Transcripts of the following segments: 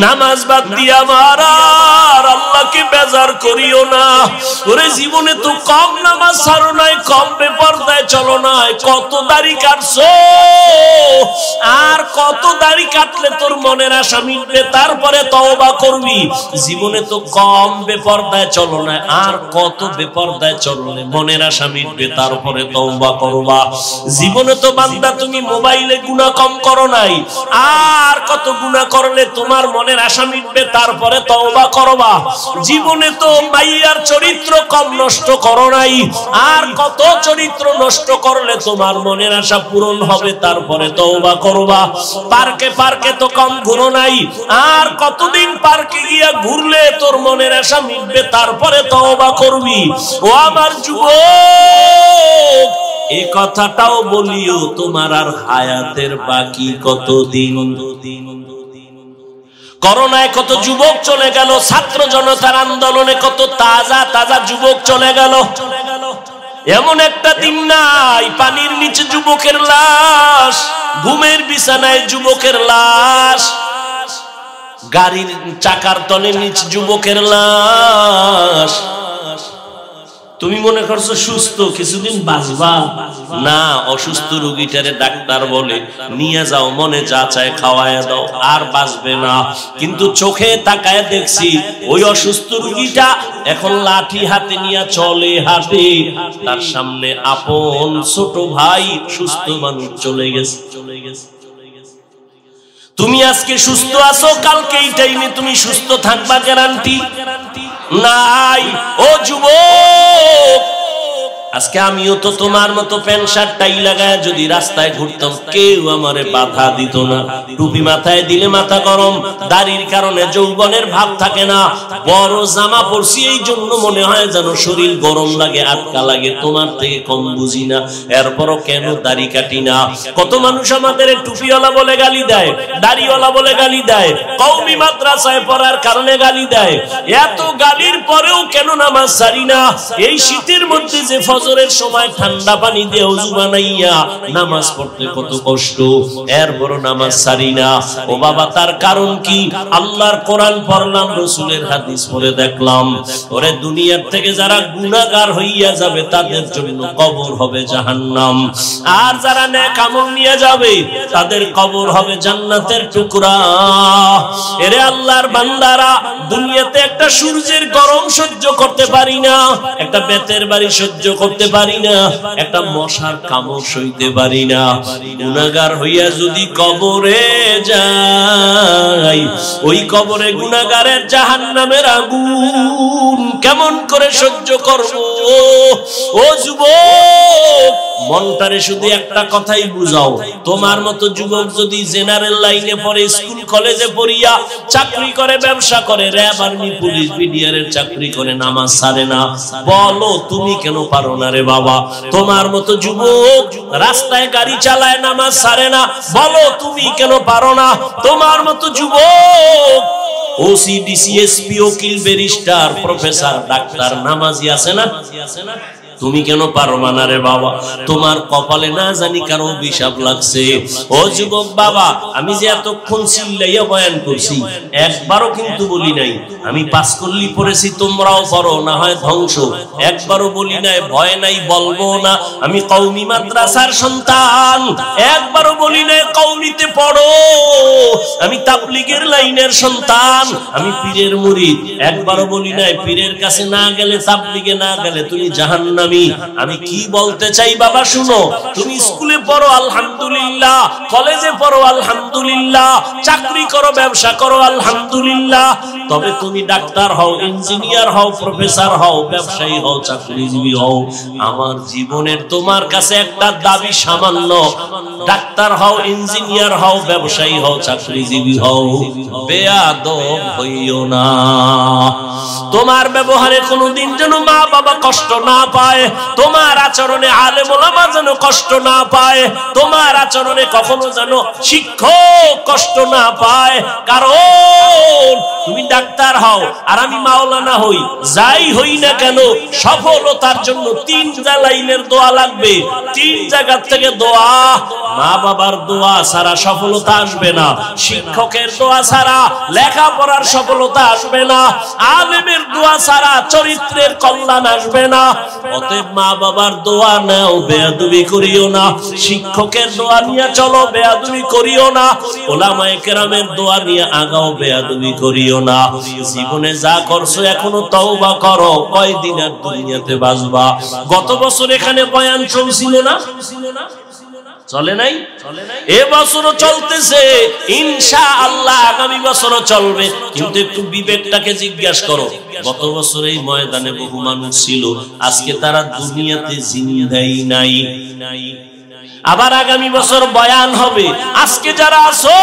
নামাজ বাদ দিয়া মারার আল্লাহকে বেজার করিও না। ওরে জীবনে তো কম নামাজ ছাড়ো নাই, কম বেপরদায় চলো নাই, কত দাড়ি কাটছো আর কত দাড়ি কাটলে তোর মনের আশা মিটবে, তারপরে তওবা করবি। জীবনে তো কম বেপরদায় চলো না, আর কত বেপরদায় চললে মনের আশা মিটবে, তারপরে তওবা করবা। জীবনে তো বান্দা তুমি মোবাইলে গুনাহ কম করো নাই, আর কত গুনাহ করলে তোমার মনের আশা মিটবে, তারপরে তওবা করবা। জীবনে তো মাইয়ার চরিত্র কম নষ্ট করো নাই, আর কত চরিত্র নষ্ট করলে তোমার মনের আশা পূরণ হবে, তারপরে তওবা করবা। পার্কে পার্কে তো কম ঘুরো নাই, আর কতদিন পার্কে গিয়া ঘুরলে তোর মনের আশা মিটবে, তারপরে তওবা করবি। ও আমার যুবক, এই কথাটাও বলিও, তোমার আর হায়াতের বাকি কতদিন। করোনায় কত যুবক চলে গেল, ছাত্র জনতার আন্দোলনে কত তাজা তাজা যুবক চলে গেল। এমন একটা দিন নাই পানির নিচে যুবকের লাশ, ঘুমের বিছানায় যুবকের লাশ, গাড়ির চাকার তলে নিচে যুবকের লাশ। তুমি মনে করছো সুস্থ, কিছুদিন বাঁচবা না। অসুস্থ রোগীটারে ডাক্তার বলে নিয়ে যাও, মনে যা চায় খাওয়ায় দাও, আর বাঁচবে না। কিন্তু চোখে তাকায় দেখছি ওই অসুস্থ রোগীটা এখন লাঠি হাতে নিয়ে চলে হাঁটে, তার সামনে আপন ছোট ভাই সুস্থ মানুষ চলে গেছে। তুমি আজকে সুস্থ আছো, কালকে এই টাইমে তুমি সুস্থ থাকবা গ্যারান্টি নাই। ও যুবক, আজকে আমিও তো তোমার মতো প্যান্ট শার্ট টাই লাগায় যদি রাস্তায় ঘুরতাম, কেউ আমারে বাধা দিত না। টুপি মাথায় দিলে মাথা গরম, দাড়ির কারণে যৌবনের ভাব থাকে না। বড় জামা পরছি এই জন্য মনে হয় যেন শরীর গরম লাগে, আটকা লাগে। তোমার থেকে কম বুঝি না, এরপরও কেন দাড়ি কাটি না। কত মানুষ আমাদের টুপিওয়ালা বলে গালি দেয়, দাড়িওয়ালা বলে গালি দেয়, কওমি মাদ্রাসায় পড়ার কারণে গালি দেয়। এত গালির পরেও কেন নামাজ ছাড়ি না? এই শীতের মধ্যে যে ফজরের সময় ঠান্ডা পানি দিয়ে ওযু বানাইয়া নামাজ পড়তে কত কষ্ট, এরপরও নামাজ ছাড়ি না। ও বাবা, তার কারণ কি? আল্লাহর কোরআন পড়লাম, রাসূলের হাদিস পড়ে দেখলাম, ওরে দুনিয়ার থেকে যারা গুনাহগার হইয়া যাবে তাদের জন্য কবর হবে জাহান্নাম, আর যারা নেক আমল নিয়ে যাবে তাদের কবর হবে জান্নাতের টুকরা। এরে আল্লাহর বান্দারা, দুনিয়াতে একটা সূর্যের গরম সহ্য করতে পারি না, একটা বেতের বাড়ি সহ্য করতে পারি না, একটা মশার কামড় সইতে পারি না। গুনাহগার হইয়া যদি কবরে যাই, ওই কবরে গুনাহগারের জাহান্নামের আগুন কেমন করে সহ্য করব? ও যুবক, মনটারে শুধু একটা কথাই বুঝাও, তোমার মতো যুবক যদি জেনারেল লাইনে পড়ে, স্কুল কলেজে পড়িয়া চাকরি করে, ব্যবসা করে, র‍্যাব, আর্মি, পুলিশ, বিডিআর এর চাকরি করে, নামাজ ছাড়ে না, বলো তুমি কেন পারো না রে বাবা? তোমার মতো যুবক রাস্তায় গাড়ি চালায়, নামাজ ছাড়ে না, বলো তুমি কেন পারো না? তোমার মতো যুবক ওসি, ডিসি, এসপি, উকিল, ব্যারিস্টার, প্রফেসর, ডাক্তার, নামাজি আছে না? তুমি কেন পারবা না রে বাবা? তোমার কপালে না জানি কারো অভিশাপ লাগছে। ও যুবক বাবা, আমি যে এতক্ষণ চিল্লাইয়া বয়ান করছি, একবারও কিন্তু বলি নাই আমি পাস করলি পড়েছি তোমরাও পড়ো, না হয় ধ্বংস। একবারও বলি নাই ভয় নাই, বলবো না আমি কওমি মাদ্রাসার সন্তান। একবারও বলি নাই কওমিতে পড়ো, আমি তাবলীগের লাইনের সন্তান, আমি পীরের মুরিদ। একবারও বলি নাই পীরের কাছে না গেলে, তাবলীগে না গেলে তুমি জাহান্নামী। আমি কি বলতে চাই বাবা শুনো, তুমি স্কুলে পড়ো আলহামদুলিল্লাহ, কলেজে পড়ো আলহামদুলিল্লাহ, চাকরি করো, ব্যবসা করো আলহামদুলিল্লাহ, তবে তুমি ডাক্তার হও, ইঞ্জিনিয়ার হও, প্রফেসর হও, ব্যবসায়ী হও, চাকরিজীবী হও, আমার জীবনের তোমার কাছে একটা দাবি সামান্য, ডাক্তার হও, ইঞ্জিনিয়ার হও, ব্যবসায়ী হও, চাকরিজীবী হও, বেয়াদব হইও না। তোমার ব্যবহারে কোনোদিন যেন মা বাবা কষ্ট না পায়, তোমার আচরণে আলেম ওলামা যেন কষ্ট না পায়, তোমার আচরণে কখনো যেন শিক্ষক কষ্ট না পায়। কারণ তুমি ডাক্তার হও আর আমি মাওলানা হই, যাই হই না কেন সফলতার জন্য 3টা লাইনের দোয়া লাগবে। 3 জায়গা থেকে দোয়া। মা বাবার দোয়া ছাড়া সফলতা আসবে না, শিক্ষকের দোয়া ছাড়া লেখাপড়ার সফলতা আসবে না, আলেমের দোয়া ছাড়া চরিত্রের কল্যাণ আসবে না। অতএব মা বাবার দোয়া নাও, বেয়াদবি করিও না। শিক্ষকের দোয়া নিয়ে চলো, বেয়াদবি করিও না। ওলামায়ে কেরামের দোয়া নিয়ে আগাও, বেয়াদবি করিও না। জীবনে যা করছো এখনো তওবা করো, কয়দিন আর দুনিয়াতে বাঁচবা। গত বছর এখানে বয়ান চলছিল না? চলে নাই? এবছরও চলতেছে, ইনশাআল্লাহ আগামী বছরও চলবে। কিন্তু একটু বিবেকটাকে জিজ্ঞাসা করো, গত বছর এই ময়দানে বহু মানুষ ছিল, আজকে তারা দুনিয়াতে জিন্দাই নাই। আবার আগামী বছর বয়ান হবে, আজকে যারা আছো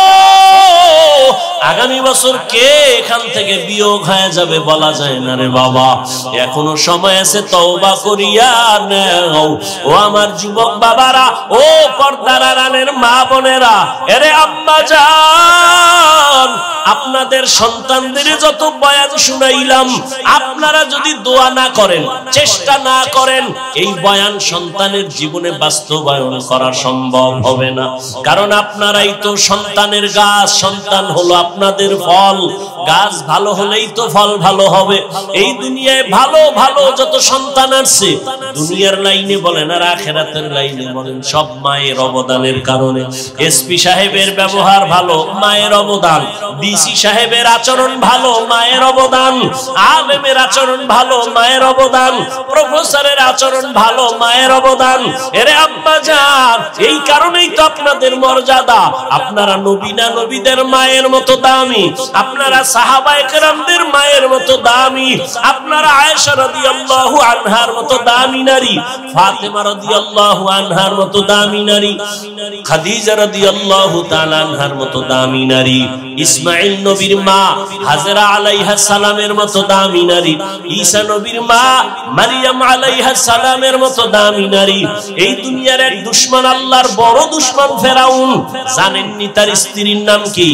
আগামী বছর কে এখান থেকে বিয়োগ হয়ে যাবে বলা যায় না রে বাবা। এখনো সময় আছে, তওবা করিয়া নাও। ও আমার যুবক বাবারা, ও পর্দার আড়ালের মা বোনেরা, এরে আম্মা জান, আপনাদের সন্তানদের যত বয়ান শুনাইলাম, আপনারা যদি দোয়া না করেন, চেষ্টা না করেন, এই বয়ান সন্তানের জীবনে বাস্তবায়ন করা সম্ভব হবে না। কারণ আপনারাই তো সন্তানের গাছ, সন্তান হলো আপনাদের ফল। গাছ ভালো হলেই তো ফল ভালো হবে। এই দুনিয়ায় ভালো ভালো যত সন্তান আছে, দুনিয়ার লাইনে বলেন আর আখিরাতের লাইনে বলেন, সব মায়ের অবদানের কারণে। এসপি সাহেবের ব্যবহার ভালো, মায়ের অবদান। ডিসি সাহেবের আচরণ ভালো, মায়ের অবদান। আলেমের আচরণ ভালো, মায়ের অবদান। প্রফেসরের আচরণ ভালো, মায়ের অবদান। এরে আব্বা জান, এই কারণেই তো আপনাদের মর্যাদা। আপনারা নবী না নবীদের মায়ের মতো দামি, আপনারা সাহাবায়ে কেরামদের মায়ের মতো দামি, আপনারা আয়েশা রাদিয়াল্লাহু আনহার মতো দামি নারী, ফাতেমা রাদিয়াল্লাহু আনহার মতো দামি নারী, খাদিজা রাদিয়াল্লাহু তাআলা আনহার মতো দামি নারী, ইসমাঈল নবীর মা হাজরা আলাইহা সালামের মতো দামি নারী, ঈসা নবীর মা মারিয়াম আলাইহা সালামের মতো দামি নারী। এই দুনিয়ার এক দুশমন, আল্লাহর বড় দুশমন ফেরাউন, জানেননি তার স্ত্রীর নাম কি?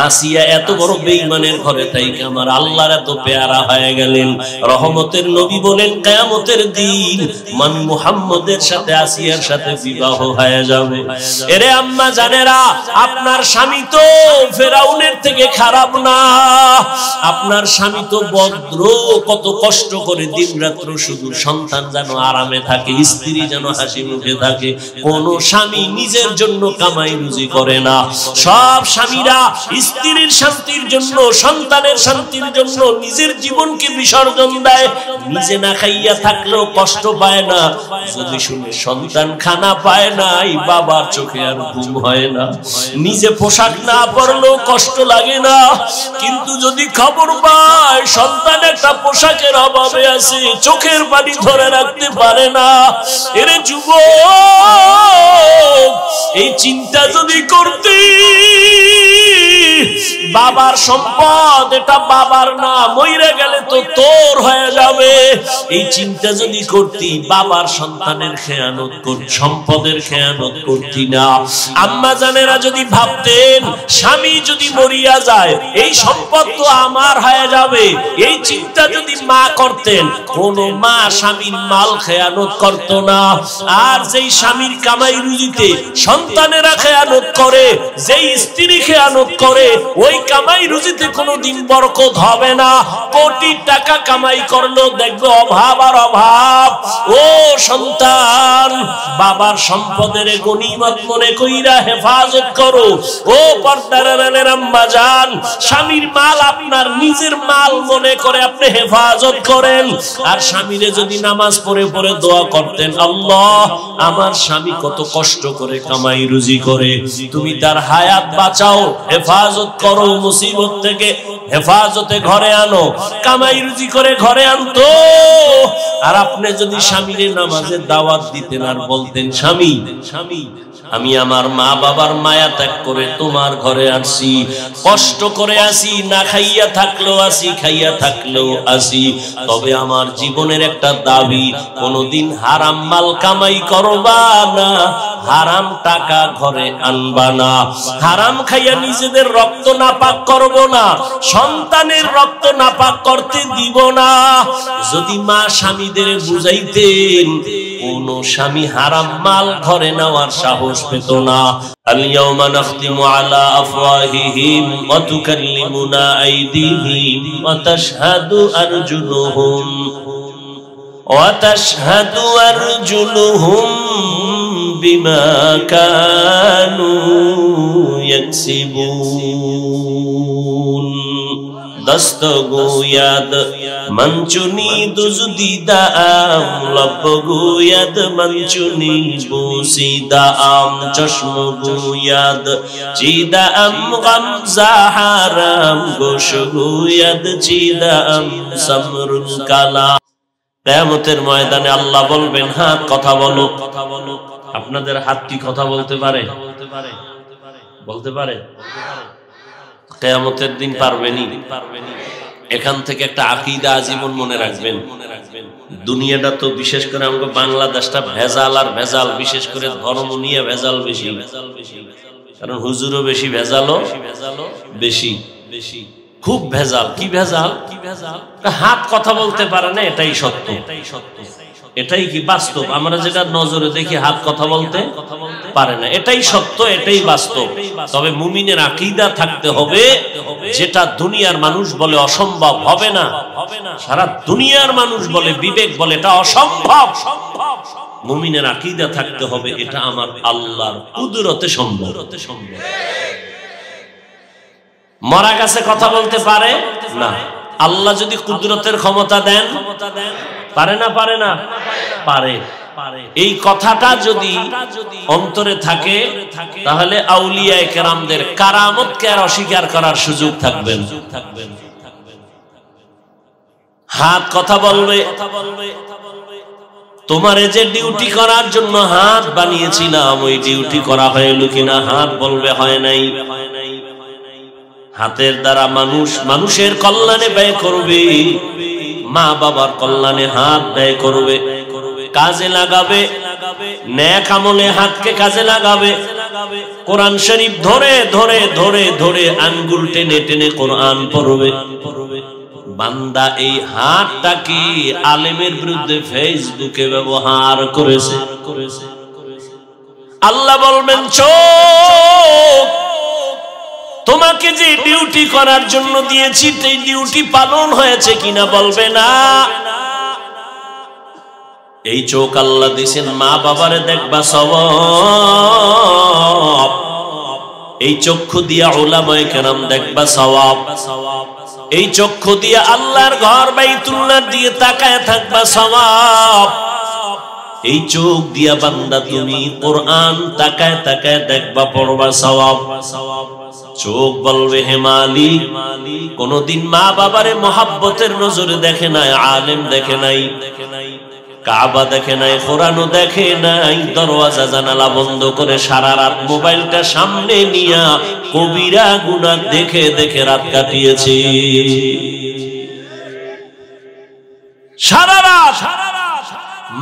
আসিয়া। এত বড় বেঈমানের ঘরে থেকে আমার আল্লাহর এত পেয়ারা হয়ে গেলেন। রহমতের নবী বলেন, কিয়ামতের দিন আমি মুহাম্মদের সাথে আসিয়ার সাথে বিবাহ হয়ে যাবে। এরে আম্মা জানেরা, আপনার স্বামী তো ফেরাউনের থেকে খারাপ না। আপনার স্বামী তো ভদ্র, কত কষ্ট করে দিনরাত্র শুধু সন্তান যেন আরামে থাকে, স্ত্রী যেন হাসি মুখে থাকে। কোন স্বামী নিজের জন্য কামাই রুজি করে না। সব স্বামীরা স্ত্রীর শান্তির জন্য, সন্তানের শান্তির জন্য নিজের জীবনকে বিসর্জন দেয়। নিজে না খাইয়া থাকলেও কষ্ট পায় না, যদি শুনে সন্তান খানা পায় না, এই বাবার চোখে আর ঘুম হয় না। নিজে পোশাক না পরলেও কষ্ট লাগে না, কিন্তু যদি খবর পায় সন্তান একটা পোশাকের অভাবে আছে, চোখের পানি ধরে রাখতে পারে না। এর যুবক, এই চিন্তা যদি করতে, বাবার সম্পদ এটা বাবার না, মইরা গেলে তো তোর হয়ে যাবে, এই চিন্তা যদি করতি, বাবার সন্তানের খেয়ানত করতি, সম্পদের খেয়ানত করতি না। আম্মা জানেরা যদি ভাবতেন স্বামী যদি মরিয়া যায় এই সম্পদ তো আমার হয়ে যাবে, এই চিন্তা যদি মা করতেন, কোন মা স্বামীর মাল খেয়ানত করত না। আর যেই স্বামীর কামাই রুজিতে সন্তানেরা খেয়ানত করে, যেই স্ত্রী খেয়ানত করে, ওই কামাই রুজিতে কোনোদিন বরকত হবে না। কোটি টাকা কামাই করলেও দেখবে অভাব আর অভাব। ও সন্তান, বাবার সম্পদের গনিমত মনে কইরা হেফাজত করো। ও পর্দার আড়ালের আম্মা জান, স্বামীর মাল আপনার নিজের মাল মনে করে আপনি হেফাজত করেন। আর স্বামীরে যদি নামাজ পড়ে পড়ে দোয়া করতেন, আল্লাহ আমার স্বামী কত কষ্ট করে কামাই রুজি করে, তুমি তার হায়াত বাঁচাও, হেফাজত করো, মুসিবত থেকে হেফাজতে ঘরে আনো। কামাই রুজি করে ঘরে আনতো। আর আপনি যদি স্বামীর নামাজের দাওয়াত দিতেন আর বলতেন, স্বামী আমি আমার মা বাবার মায়া ত্যাগ করে তোমার ঘরে আসি, কষ্ট করে আসি, না খাইয়া থাকলেও আসি, খাইয়া থাকলেও আসি। তবে আমার জীবনের একটা দাবি, কোনোদিন হারাম মাল কামাই করবা না, হারাম টাকা ঘরে আনবা না, হারাম খাইয়া নিজেদের রক্ত নাপাক করব না, সন্তানের রক্ত নাপাক করতে দিব না। যদি মা স্বামীদের বুঝাইতেন, কোন স্বামী হারাম মাল ঘরে নেওয়ার সাহস পেত না। اليوم نختم على أفواههم وتكلمنا أيديهم وتشهد أرجلهم بما كانوا يكسبون दस्त गोयाद मंचुनी दुजुदीदा आम लब गोयाद मंचुनी बोसीदा आम चश्म गोयाद चीदा आम गमजा हाराम गोश गोयाद चीदा आम समरुल काला। কিয়ামতের ময়দানে আল্লাহ বলবেন, হাত কথা বলো। আপনাদের হাত কি কথা বলতে পারে? বলতে পারে? কিয়ামতের দিন পারবেনি। এখান থেকে একটা আকীদা আজীবন মনে রাখবেন। দুনিয়াটা তো বিশেষ করে আমাদের বাংলাদেশটা ভেজাল আর ভেজাল, বিশেষ করে ধর্ম নিয়ে ভেজাল বেশি, কারণ হুজুরও বেশি, ভেজালও বেশি, খুব ভেজাল। কি ভেজাল? হাত কথা বলতে পারে না, এটাই সত্য, এটাই কি বাস্তব। আমরা যেটা নজরে দেখি, হাত কথা বলতে পারে না, এটাই সত্য, এটাই বাস্তব। তবে মুমিনের আকীদা থাকতে হবে, যেটা দুনিয়ার মানুষ বলে অসম্ভব, হবে না, সারা দুনিয়ার মানুষ বলে, বিবেক বলে এটা অসম্ভব, মুমিনের আকীদা থাকতে হবে এটা আমার আল্লাহর কুদরতে সম্ভব। মরা গাছে কথা বলতে পারে না, আল্লাহ যদি কুদরতের ক্ষমতা দেন, পারে না? পারে না? পারে। এই কথাটা যদি অন্তরে থাকে, তাহলে আউলিয়ায়ে কেরামদের কারামতকে আর অস্বীকার করার সুযোগ থাকবে না। হাত কথা বলবে। তোমারে যে ডিউটি করার জন্য হাত বানিয়েছিলাম, ওই ডিউটি করা হলো কিনা? হাত বলবে হয় নাই। হাতের দ্বারা মানুষের কল্যাণে ব্যয় করবে, মা বাবার কল্যাণে হাত ব্যয় করবে, কাজে লাগাবে, নেক আমলে হাতকে কাজে লাগাবে। কোরআন শরীফ ধরে ধরে ধরে ধরে আঙ্গুল টেনে টেনে কোরআন পড়বে। বান্দা এই হাতটাকে আলেমের বিরুদ্ধে ফেসবুকে ব্যবহার করেছে। আল্লাহ বলবেন, চোখ, তোমাকে যে ডিউটি করার জন্য দিয়েছি, সেই ডিউটি পালন হয়েছে কিনা বলবে না। এই চোখ আল্লাহ দিয়েছেন মা বাবারে দেখবা সওয়াব, এই চক্ষু দিয়া উলামায়ে কেরাম দেখবা সওয়াব, এই চক্ষু দিয়া আল্লাহর ঘর বাইতুল্লাহ দিয়ে তাকায় থাকবা সওয়াব, এই চোখ দিয়া বান্দা তুমি কোরআন তাকায় তাকায় দেখবা পড়বা সওয়াব। চোখ বলবে, হে মালিক, কোনদিন মা বাবারে মোহাব্বতের নজরে দেখে নাই, আলেম দেখে নাই, কাবা দেখে নাই, কোরআনও দেখে নাই, দরওয়াজা জানালা বন্ধ করে সারা রাত মোবাইলটা সামনে নিয়া কবিরা গুনাহ দেখে দেখে রাত কাটিয়েছে। সারা রাত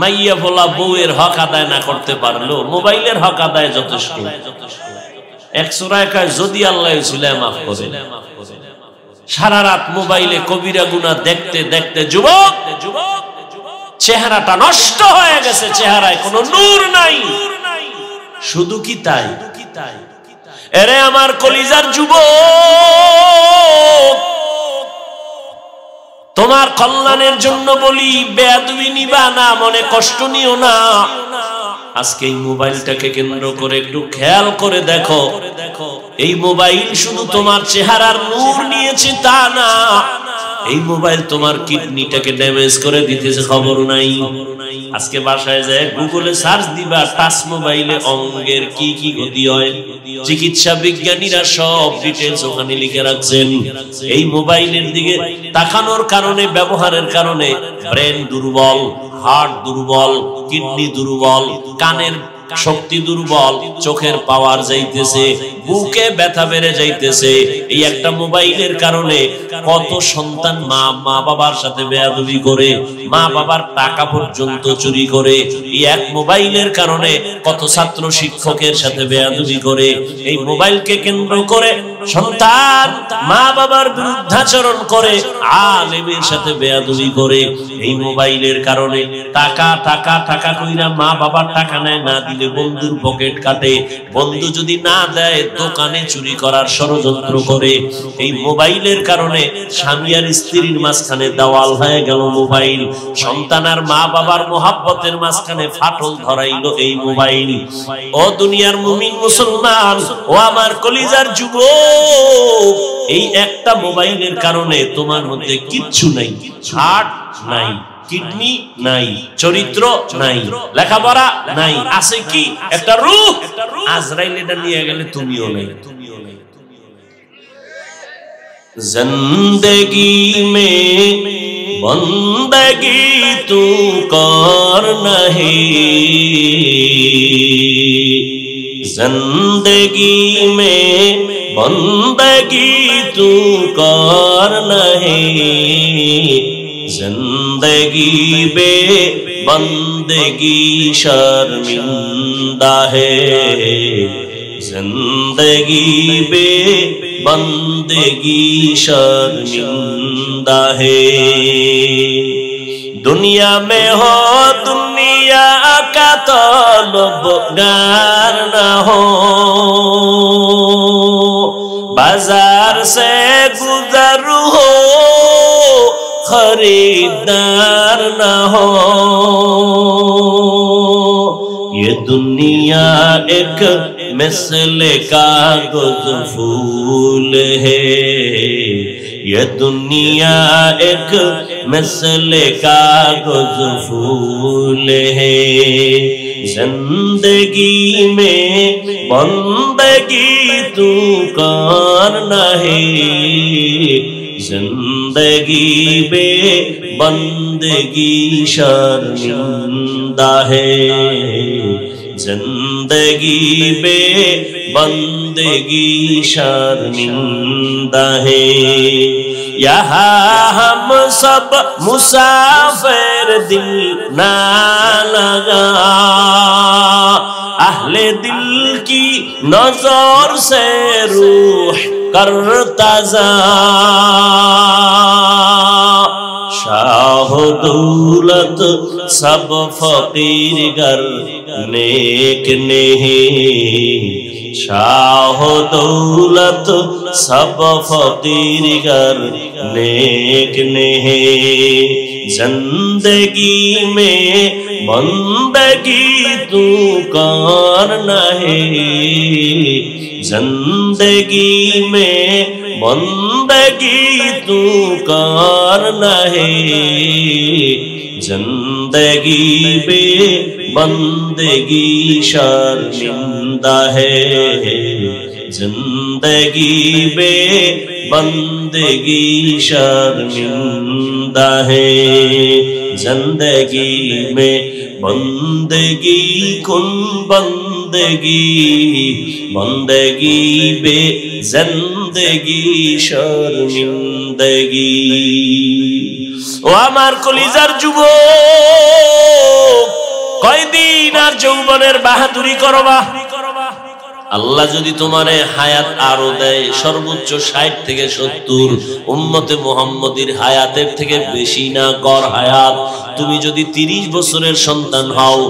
মাইয়া বলা বউয়ের হক আদায় না করতে পারলো, মোবাইলের হক আদায় যথেষ্ট। এক সূরায় কয়, যদি আল্লাহ উসিলায় মাফ করে। সারা রাত মোবাইলে কবিরা গুনাহ দেখতে দেখতে যুবক চেহারাটা নষ্ট হয়ে গেছে, চেহারায় কোনো নূর নাই। শুধু কি তাই? এরে আমার কলিজার যুবক, তোমার কল্যাণের জন্য বলি, বেয়াদবি নিবা না, মনে কষ্ট নিও না। আজকে এই মোবাইলটাকে কেন্দ্র করে একটু খেয়াল করে দেখো, এই মোবাইল শুধু তোমার চেহারার নূর নিয়েছে তা না, এই মোবাইল তোমার কিডনিটাকে ড্যামেজ করে দিতেছে, খবর নাই। আজকে বাসায় যায় গুগলে সার্চ দিবা, টাচ মোবাইলে অঙ্গের কি কি ক্ষতি হয়, চিকিৎসা বিজ্ঞানীরা সব ডিটেইলস ওখানে লিখে রাখছেন। এই মোবাইলের দিকে তাকানোর কারণে, ব্যবহারের কারণে ব্রেন দুর্বল, হার্ট দুর্বল, কিডনি দুর্বল, কানের শক্তি দুর্বল, চোখের পাওয়ার যাইতেছে, বুকে ব্যথা বেড়ে যাইতেছে। এই একটা মোবাইলের কারণে কত সন্তান মা বাবার সাথে বেয়াদবি করে, মা বাবার টাকা পর্যন্ত চুরি করে। এই এক মোবাইলের কারণে কত ছাত্র শিক্ষকের সাথে বেয়াদবি করে। এই মোবাইলকে কেন্দ্র করে সন্তান মা বাবার বিরুদ্ধাচরণ করে, আলেমের সাথে বেয়াদবি করে। এই মোবাইলের কারণে টাকা টাকা টাকা কইরা মা বাবার টাকা নেয়, না দিলে বন্ধুর পকেট কাটে, বন্ধু যদি না দেয় দোকানে চুরি করার ষড়যন্ত্র করে। এই মোবাইলের কারণে স্বামী আর স্ত্রীর মাঝখানে দেওয়াল হয়ে গেল মোবাইল, সন্তান আর মা বাবার মোহাব্বতের মাঝখানে ফাটল ধরাইলো এই মোবাইল। ও দুনিয়ার মুমিন মুসলমান, ও আমার কলিজার যুবক, এই একটা মোবাইলের কারণে তোমার মধ্যে কিচ্ছু নাই, হার্ট নাই, কিডনি নাই, চরিত্র নাই, লেখাপড়া নাই, আছে কি একটা রূহ। আজরাইল এটা নিয়ে গেলে তুমিও নাই। जिंदगी में बंदगी तू कर नहीं, जिंदगी में बंदगी तू कर नहीं, जिंदगी बे बंदगी शर्मिंदा है, जिंदगी बे बंदगी शर्मिंदा है। दुनिया में हो दुनिया का तलबगार न हो, बाजार से गुजर हो खरीदार न हो। ये दुनिया एक मिसले कागज फूल है, ये दुनिया एक मिसले कागज फूल है, जिंदगी में बंदगी तू कर नहीं, जिंदगी बे बंदगी शर्मिंदा है, जिंदगी बे बंदगी शर्मिंदा है। यहाँ हम सब मुसाफिर, दिल ना लगा, अहले दिल की नजर से रूह करता जा, शाह दौलत सब फकीर गर नेक नहीं, शाह दौलत सब फकीर गर नेक नहीं, जिंदगी में बंदगी तू कर नहीं, जिंदगी में बंदगी तू कर नहीं, जिंदगी बे बंदगी शर्मिंदा है, जिंदगी बे बंदगी शर्मिंदा है, जिंदगी में बंदगी कुन बंदगी, बंदगी बे जिंदगी शर्मिंदगी। ও আমার কলিজার যুবক, কয়দিন আর যৌবনের বাহাদুরি করবা? আল্লাহ যদি তোমারে হায়াত আরো দেয়, সর্বোচ্চ 60 থেকে 70, উম্মতে মুহাম্মদীর হায়াতের থেকে বেশি না গড় হায়াত। তুমি যদি 30 বছরের সন্তান হও,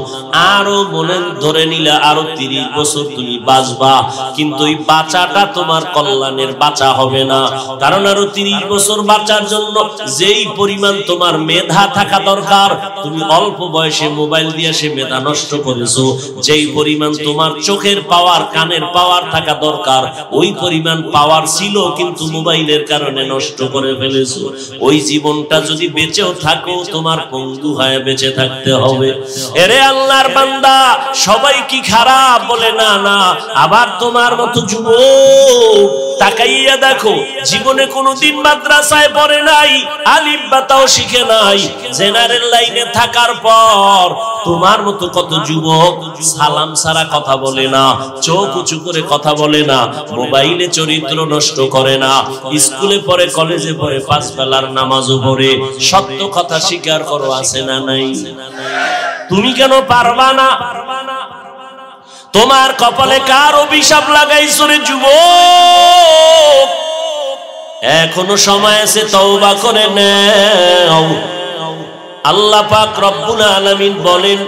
আরো মনে ধরে নিলে আরো 30 বছর তুমি বাঁচবা, কিন্তু এই বাঁচাটা তোমার কল্যাণের বাঁচা হবে না। কারণ আরো 30 বছর বাঁচার জন্য যেই পরিমাণ তোমার মেধা থাকা দরকার, তুমি অল্প বয়সে মোবাইল দিয়ে সে মেধা নষ্ট করেছো। যেই পরিমাণ তোমার চোখের পাওয়ার, কানের পাওয়ার থাকা দরকার, ওই পরিমাণ পাওয়ার ছিল কিন্তু মোবাইলের কারণে নষ্ট করে ফেলেছো। ওই জীবনটা যদি বেঁচেও থাকো, তোমার পঙ্গু হয়ে বেঁচে থাকতে হবে। এরে আল্লাহর বান্দা, সবাই কি খারাপ? বলে না, না। আবার তোমার মতো যুবক তাকাইয়া দেখো, জীবনে কোনোদিন মাদ্রাসায় পড়ে নাই, আলিফ বাতাও শিখে নাই, জেনারেল লাইনে থাকার পর তোমার মতো কত যুবক সালাম ছাড়া কথা বলে না, চোখ উঁচু করে কথা বলে না, মোবাইলে চরিত্র নষ্ট করে না, স্কুলে পড়ে, কলেজে পড়ে, পাঁচ বেলার নামাজও পড়ে, সত্য কথা স্বীকার করো, আছে না নাই? তুমি কেন পারবা না? তোমার কপালে কার অভিশাপ লাগাইছো রে যুবক? এখনো সময় আছে, তওবা করে নাও। আল্লাহ পাক রব্বুল আলামিন বলেন,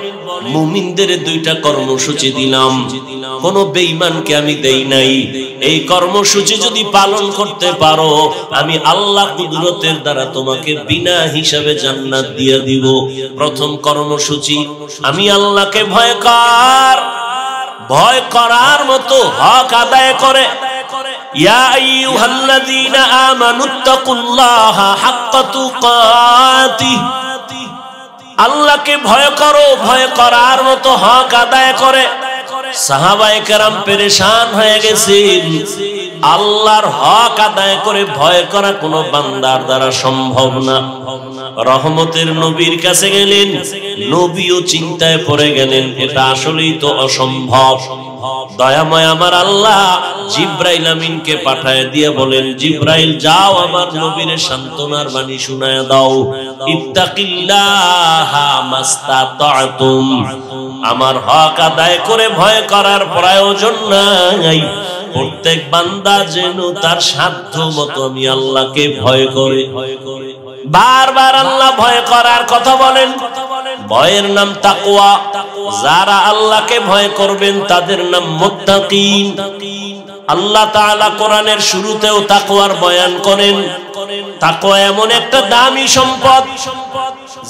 মুমিনদের দুইটা কর্মসূচি দিলাম, কোন বেঈমানকে আমি দেই নাই। এই কর্মসূচি যদি পালন করতে পারো, আমি আল্লাহ কুদরতের দ্বারা তোমাকে বিনা হিসাবে জান্নাত দিয়ে দিব। প্রথম কর্মসূচি, আমি আল্লাহকে ভয় কর, ভয় করার মতো হক আদায় করে। ইয়া আইয়ুহাল্লাযীনা আমানুত্তাকুল্লাহা হাক্কা তুকাতিহ, আল্লাহকে ভয় করো, ভয় করার মতো হক আদায় করে। সাহাবায়ে কেরাম পেরেশান হয়ে গেছেন, আল্লাহর হক আদায় করে ভয় করা কোনো বান্দার দ্বারা সম্ভব না। রহমতের নবীর কাছে গেলেন, নবীও চিন্তায় পড়ে গেলেন, এটা আসলেই তো অসম্ভব। দয়াময় আমার আল্লাহ জিব্রাইল আমিনকে পাঠায় দিয়ে বলেন, জিব্রাইল যাও আমার নবীর সান্ত্বনার বাণী শোনায় দাও, ইত্তাকিল্লাহা মাস্তাতাতুম, আমার হক আদায় করে ভয় করার প্রয়োজন নাই। প্রত্যেক বান্দা যেন তার সাধ্য মতো আমি আল্লাহকে ভয় করে। বারবার আল্লাহ ভয় করার কথা বলেন, ভয়ের নাম তাকওয়া। যারা আল্লাহকে ভয় করবেন তাদের নাম মুত্তাকিন। আল্লাহ তাআলা কোরআনের শুরুতেও তাকওয়ার বয়ান করেন। তাকওয়া এমন একটা দামি সম্পদ,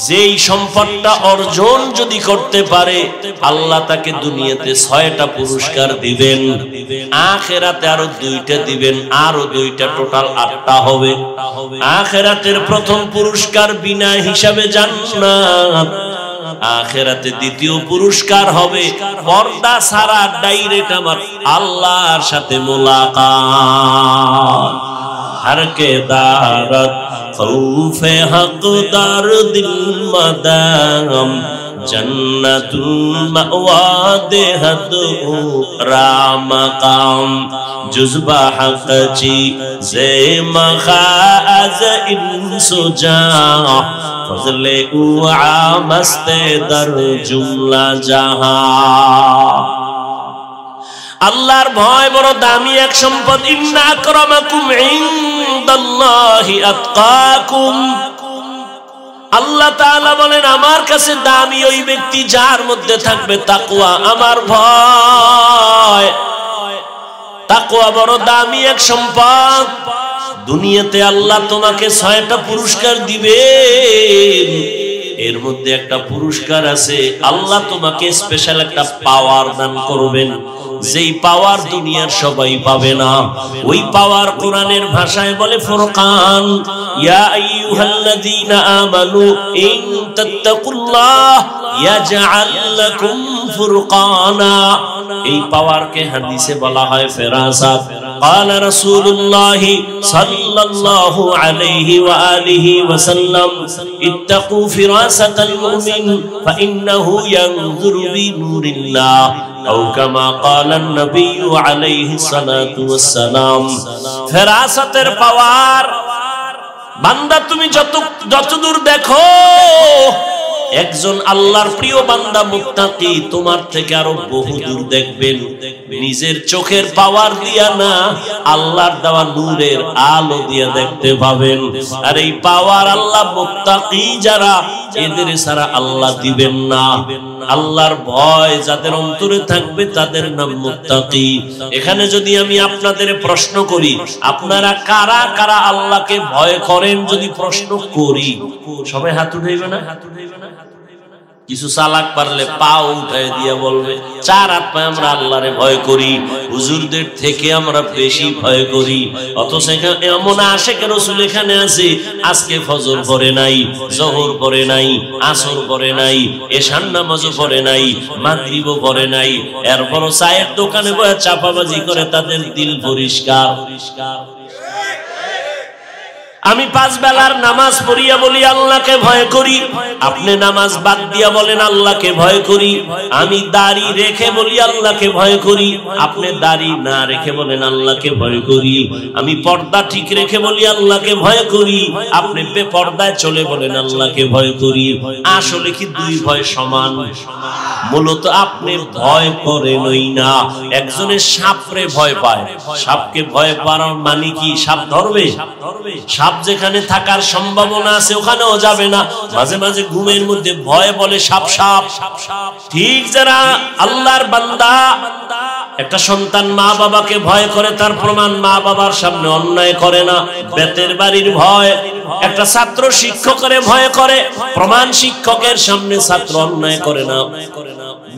যেই সম্পদটা অর্জন যদি করতে পারে আল্লাহ তাকে দুনিয়াতে 6টা পুরস্কার দিবেন, আখিরাতে আরো 2টা দিবেন, আরো 2টা, টোটাল 8টা হবে। আখিরাতের প্রথম পুরস্কার বিনা হিসাবে জান্নাত, আখিরাতে দ্বিতীয় পুরস্কার হবে পর্দা ছাড়া ডাইরেক্ট আমার আল্লাহর সাথে মুলাকাত। हर के दारत खौफे हकदार दिल मदाम जन्नतुल मअवा देहत रामकाम जुज़बा हक ची जे मखाज इंसुजा फजले उआ मस्ते दर जुमला जहां। আল্লাহর ভয় বড় দামি এক সম্পদ। ইন্না আকরামাকুম ইনদাল্লাহি আতকাকুম, আল্লাহ তাআলা বলেন আমার কাছে দামি ওই ব্যক্তি যার মধ্যে থাকবে তাকওয়া, আমার ভয়। তাকওয়া বড় দামি এক সম্পদ। দুনিয়াতে আল্লাহ তোমাকে 6টা পুরস্কার দিবেন, এর মধ্যে একটা পুরস্কার আছে, আল্লাহ তোমাকে স্পেশাল একটা পাওয়ার দান করবেন, যেই পাওয়ার দুনিয়ার সবাই পাবে না। ওই পাওয়ার কোরআনের ভাষায় বলে ফুরকান। ইয়া আইয়ুহাল্লাযীনা আমানু ইন তাত্তাকুল্লাহ ইয়াজআল লাকুম ফুরকানা। এই পাওয়ারকে হাদিসে বলা হয় ফেরাসাত। قال رسول الله صلى الله عليه وآله وسلم اتقوا فراسة المؤمن فإنه ينظر بنور الله أو كما قال النبي عليه الصلاة والسلام। ফেরাসাতের পাওয়ার বান্দা তুমি যতদূর দেখো, একজন আল্লাহর প্রিয় বান্দা মুত্তাকি তোমার থেকে আরো বহু দূর দেখবেন। নিজের চোখের পাওয়ার দিয়া না, আল্লাহর দেওয়া নূরের আলো দিয়া দেখতে পাবেন। আর এই পাওয়ার আল্লাহ মুত্তাকি যারা, এদের ছাড়া আল্লাহ দিবেন না। আল্লাহর ভয় যাদের অন্তরে থাকবে তাদের নাম মুত্তাকি। এখানে যদি আমি আপনাদের প্রশ্ন করি, আপনারা কারা কারা আল্লাহকে ভয় করেন, যদি প্রশ্ন করি, সবাই হাত উঠাইবে না? কিছু চালাক পারলে পাও উঠায় দিয়া বলবে 4 হাত পায়ে আমরা আল্লাহরে ভয় করি, হুজুরদের থেকে আমরা বেশি ভয় করি। অথচ এমন আশেক রাসূল এখানে আছে, আজকে ফজর পড়ে নাই, যোহর পড়ে নাই, আসর পড়ে নাই, এশার নামাজও পড়ে নাই, মাগরিবও পড়ে নাই, এরপরও চায়ের দোকানে বসে চাপাবাজি করে তাদের দিল পরিষ্কার। আমি 5 বেলার নামাজ পড়িয়া বলি আল্লাহকে ভয় করি, আপনি নামাজ বাদ দিয়া বলেন আল্লাহকে ভয় করি। আমি দাড়ি রেখে বলি আল্লাহকে ভয় করি, আপনি দাড়ি না রেখে বলেন আল্লাহকে ভয় করি। আমি পর্দা ঠিক রেখে বলি আল্লাহকে ভয় করি, আপনি বেপর্দায় চলে বলেন আল্লাহকে ভয় করি। আসলে কি দুই ভয় সমান? মূলত আপনি ভয় করেনই না। একজনের সাপরে ভয় পায়, সাপকে ভয় পাওয়ার মানে কি সাপ ধরবে? সাপ যেখানে থাকার সম্ভাবনা আছে ওখানেও যাবে না। মাঝে মাঝে ঘুমের মধ্যে ভয় বলে সাপ সাপ। ঠিক যারা আল্লাহর বান্দা, একটা সন্তান মা বাবাকে ভয় করে, তার প্রমাণ মা বাবার সামনে অন্যায় করে না, বেতের বাড়ির ভয়। একটা ছাত্র শিক্ষকের ভয় করে, প্রমাণ শিক্ষকের সামনে ছাত্র অন্যায় করে না,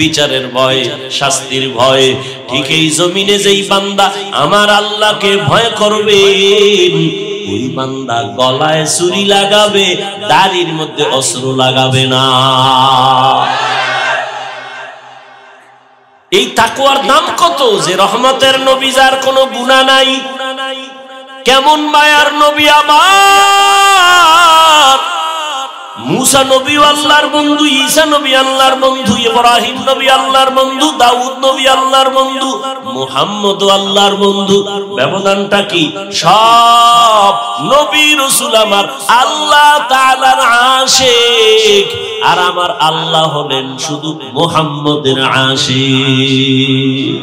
বিচারের ভয়, শাস্তির ভয়। ঠিক এই জমিনে যেই বান্দা আমার আল্লাহকে ভয় করবে, ওই বান্দা গলায় ছুরি লাগাবে, দাড়ির মধ্যে অস্ত্র লাগাবে না। এই তাকওয়ার দাম কত? যে রহমতের নবী, যার কোনো গুনাহ নাই। কেমন মায়ার নবী আমার! মুসা নবী আল্লাহর বন্ধু, ঈসা নবী আল্লাহর বন্ধু, ইব্রাহিম নবী আল্লাহর বন্ধু, দাউদ নবী আল্লাহর বন্ধু, মুহাম্মদ আল্লাহর বন্ধু। ব্যবধানটা কি? সব নবী রাসূল আমার আল্লাহ তাআলার আশিক, আর আমার আল্লাহ হলেন শুধু মুহাম্মদের আশিক।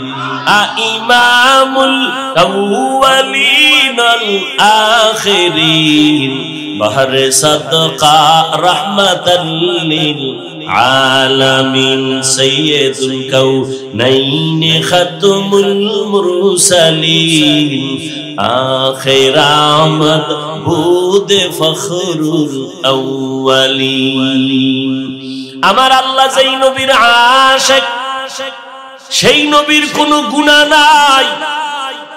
ইমামুল আউয়ালিন আল আখিরিন, বাহরে সাদকা রাহমাতাল লিল আলামিন, সাইয়্যিদুল কাউনাইন খাতমুল মুরসালিন, আখির আমদ বুদ ফখরুল আউয়ালিন। আমার আল্লাহ যেই নবীর আশিক, সেই নবীর কোনো গুনাহ নাই।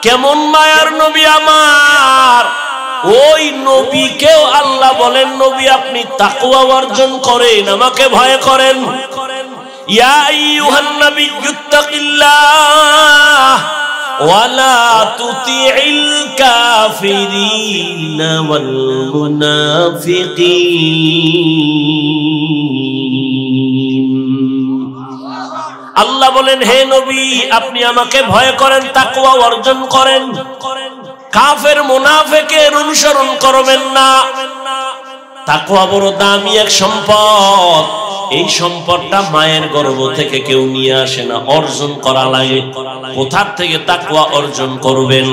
কেমন মায়ার নবী আমার! ওই নবীকেও আল্লাহ বলেন, নবী আপনি তাকওয়া অর্জন করেন, আমাকে ভয় করেন। ইয়া আইয়ুহান নাবিয়্যুত্তাকিল্লাহ ওয়ালা তুতিইল কাফিরিন ওয়াল মুনাফিকিন। আল্লাহ বলেন, হে নবী আপনি আমাকে ভয় করেন, তাকওয়া অর্জন করেন, কাফের মুনাফিকের অনুসরণ করবেন না। তাকওয়া বড় দামি এক সম্পদ। এই সম্পদটা মায়ের গর্ভ থেকে কেউ নিয়ে আসে না, অর্জন করা লাগে। কোথা থেকে তাকওয়া অর্জন করবেন?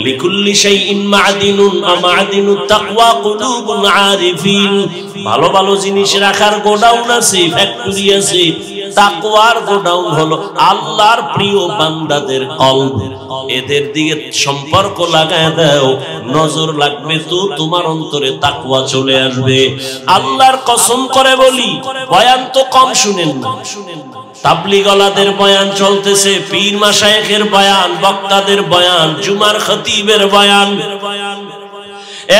লিকুল্লি শাইইন মা'দিনুন ওয়া মা'দিনুত তাকওয়া কুলুবুল আরিফিন। ভালো ভালো জিনিস রাখার গোডাউন আছে, ফ্যাক্টরি আছে। তাকওয়ার গোডাউন হলো আল্লাহর প্রিয় বান্দাদের কলব। এদের দিকে সম্পর্ক লাগায় দাও, নজর লাগবে তো তোমার অন্তরে তাকওয়া চলে আসবে। আল্লাহর কসম করে বলি, বয়ান তো কম শুনেন না। তাবলীগওয়ালাদের বয়ান চলতেছে, পীর মাশায়েখের বয়ান, বক্তাদের বয়ান, জুমার খতিবের বয়ান।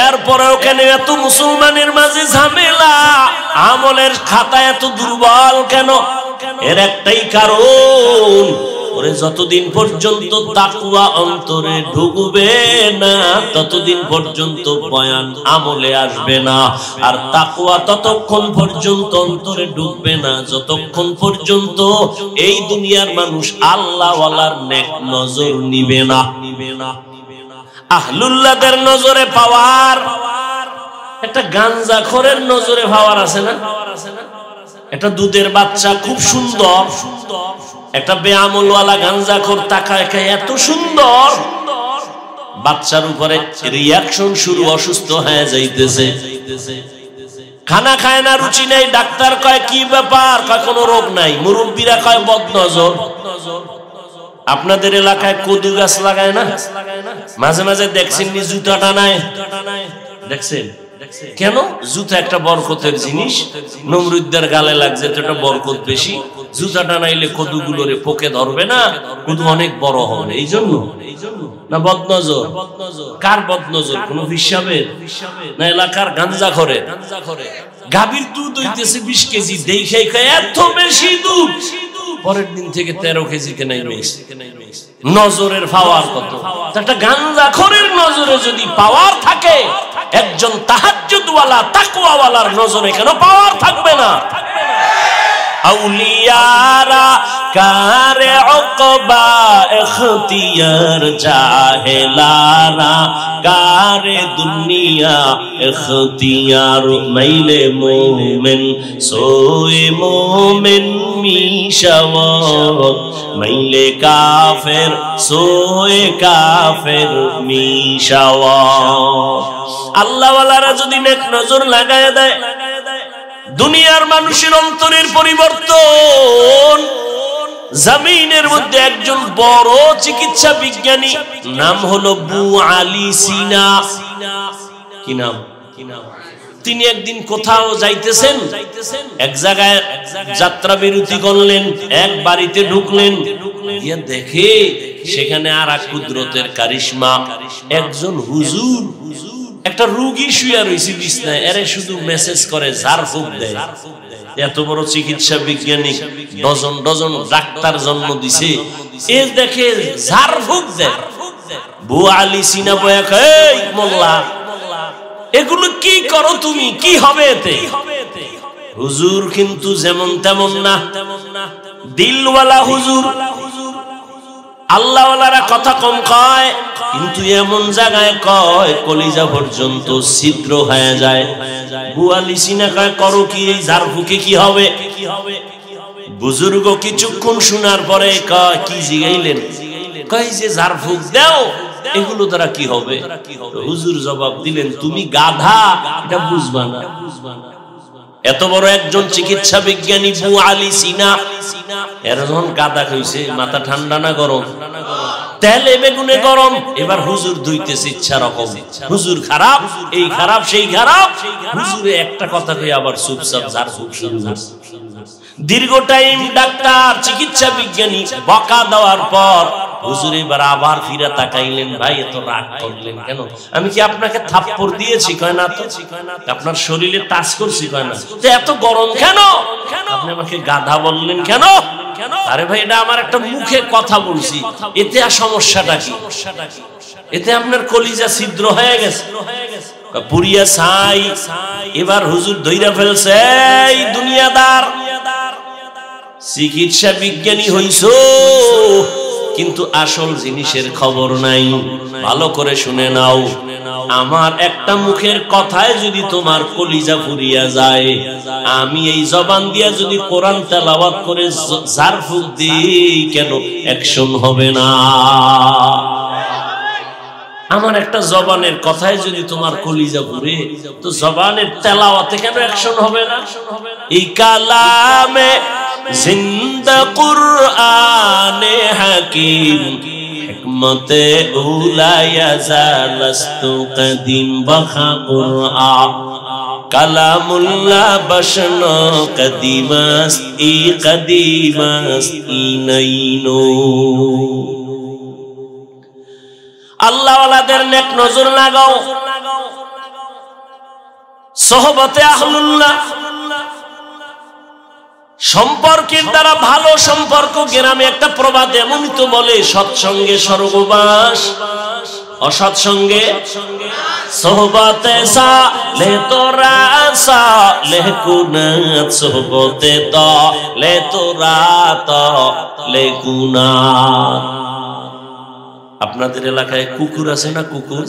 এরপরেও কেন এত মুসলমানের মাঝে ঝামেলা? আমলের খাতা এত দুর্বল কেন? এর একটাই কারণ, ওরে যতদিন পর্যন্ত তাকওয়া অন্তরে ঢুকবে না ততদিন পর্যন্ত বয়ান আমলে আসবে না। আর তাকওয়া ততক্ষণ পর্যন্ত অন্তরে ঢুকবে না যতক্ষণ পর্যন্ত এই দুনিয়ার মানুষ আল্লাহওয়ালার নেক নজর নিবে না। আহলুল্লাহদের নজরে পাওয়ার, একটা গাঞ্জাখোরের নজরে পাওয়ার আছে না? একটা দুধের বাচ্চা খুব সুন্দর, একটা বেআমলওয়ালা গাঞ্জাখোর তাকায় এত সুন্দর, বাচ্চার উপরে রিয়াকশন শুরু, অসুস্থ হয়ে যাইতেছে। খানা খায় না, রুচি নাই। ডাক্তার কয় কি ব্যাপার? কয় কোনো রোগ নাই। মুরব্বীরা কয় বদনজর। আপনাদের এলাকায় কদু গাছ লাগায় না? মাঝে মাঝে দেখছেন নি জুতা টানায়? দেখছেন? কেন? জুতা একটা বরকতের জিনিস, নমরুদ্দের গালে লাগছে তো একটা বরকত বেশি, জুতাটা নাইলে কদুগুলোরে পোকে ধরবে না, কদু অনেক বড় হবে, এই জন্য। না বদনজর? কার বদনজর? কোন হিসাবের না এলাকার গাঞ্জা করে? গাভীর দুধ হইতেছে 20 কেজি, দেখে এত বেশি দুধ, পরের দিন থেকে 13 কেজি কেনাই মেয়েছে। নজরের পাওয়ার কত! একটা গাঞ্জাখোরের নজরে যদি পাওয়ার থাকে, একজন তাহাজ্জুদওয়ালা তাকওয়াওয়ালার নজরে কেন পাওয়ার থাকবে না? আউলিয়ারা কারে উকবা ইখতিয়ার, জাহেলারা কারে দুনিয়া ইখতিয়ার। মাইলে মুমিন সোয়ে মুমিন মিশাওয়াত, মাইলে কাফের সোয়ে কাফের মিশাওয়াত। আল্লাহওয়ালারা যদি নেক নজর লাগায় দেয়, দুনিয়ার মানুষের অন্তরের পরিবর্তন। জমিনের মধ্যে একজন বড় চিকিৎসা বিজ্ঞানী, নাম হলো আবু আলী সিনা। কি নাম? তিনি একদিন কোথাও যাইতেছেন, এক জায়গায় যাত্রা বিরতি করলেন, এক বাড়িতে ঢুকলেন, গিয়ে দেখে সেখানে আর এক কুদরতের কারিশমা, একজন হুজুর একটা রোগী শুয়ে রয়েছে বিছনায়, এরে শুধু মেসেজ করে, ঝাড়ফুঁক দেয়। এত বড় চিকিৎসা বিজ্ঞানী, ডজন ডজন ডাক্তার জন্ম দিছে, এ দেখে ঝাড়ফুঁক দেয়। আবু আলী সিনা বয়া কয়, এই মোল্লা, এগুলো কি করো তুমি? কি হবে এতে? হুজুর কিন্তু যেমন তেমন না, দিলওয়ালা হুজুর। আল্লাহওয়ালারা কথা কম কয়, কিন্তু এমন জায়গায় কয় কলিজা পর্যন্ত ছিদ্র হয়ে যায়। আবু আলী সিনা কয়, করো কি? এই ঝাড়ফুঁকে কি হবে? বুজুর্গ কিছুক্ষণ শোনার পরে কয়, কি জিগাইলেন? কয় যে ঝাড়ফুঁক দাও, এগুলো দ্বারা কি হবে? হুজুর জবাব দিলেন, তুমি গাধা, এটা বুঝবা না। এত বড় একজন চিকিৎসা বিজ্ঞানী আবু আলী সিনা, এর যখন গাধা কইছে, মাথা ঠান্ডা না গরম? তেলে বেগুনে গরম। এবার হুজুর ধুইতেছে ইচ্ছা রকম, হুজুর খারাপ, এই খারাপ সেই খারাপ। হুজুরে একটা কথা কই আবার চুপচাপ ঝাড়ফুঁক শুরু করছে। দীর্ঘ টাইম ডাক্তার চিকিৎসা বিজ্ঞানী বকা দেওয়ার পর হুজুর এবার আবার ফিরে তাকাইলেন, ভাই এত রাগ করলেন কেন? আমি কি আপনাকে থাপ্পড় দিয়েছি? কয় না তো। আপনার শরীরে টাচ করছি? কয় না তো। এত গরম কেন? আপনি আমাকে গাধা বললেন কেন? আরে ভাই, এটা আমার একটা মুখে কথা বলছি, এতে আর সমস্যাটা কি? এতে আপনার কলিজা ছিদ্র হয়ে গেছে, পুরিয়া ছাই। এবার হুজুর ধইরা ফেলছে, এই দুনিয়াদার, চিকিৎসা বিজ্ঞানী হইছো কিন্তু আসল জিনিসের খবর নাই। ভালো করে শুনে নাও, আমার একটা মুখের কথায় যদি তোমার কলিজা পুরিয়া যায়, আমি এই জবান দিয়া যদি কোরআন তেলাওয়াত করে ঝাড়ফুঁক দিই, কেন অ্যাকশন হবে না? আমার একটা জবানের কথায় যদি তোমার কলিজা পুরে, তো জবানের তেলাওয়াতে কেন অ্যাকশন হবে না? এই কালামে জিন্দা কুরআনে হাকিম, হিকমতে উলায়া জালাস্তু কদিম বখা কুরআন, কালামুল্লাহ বশনো কদিমাস ই কদিমাস ইনাইনো। আল্লাহওয়ালাদের নেক নজর লাগাও, সোহবতে আহলুল্লাহ, সম্পর্কের দ্বারা ভালো সম্পর্ক। গ্রামে একটা প্রবাদ এমনই তো বলে, সৎসঙ্গে স্বর্গবাস, অসৎসঙ্গে সোহবতে সালে তোরা সালে কুনাত, সোহবতে তালে তোরা তালে কুনাত। আপনাদের এলাকায় কুকুর আছে না? কুকুর,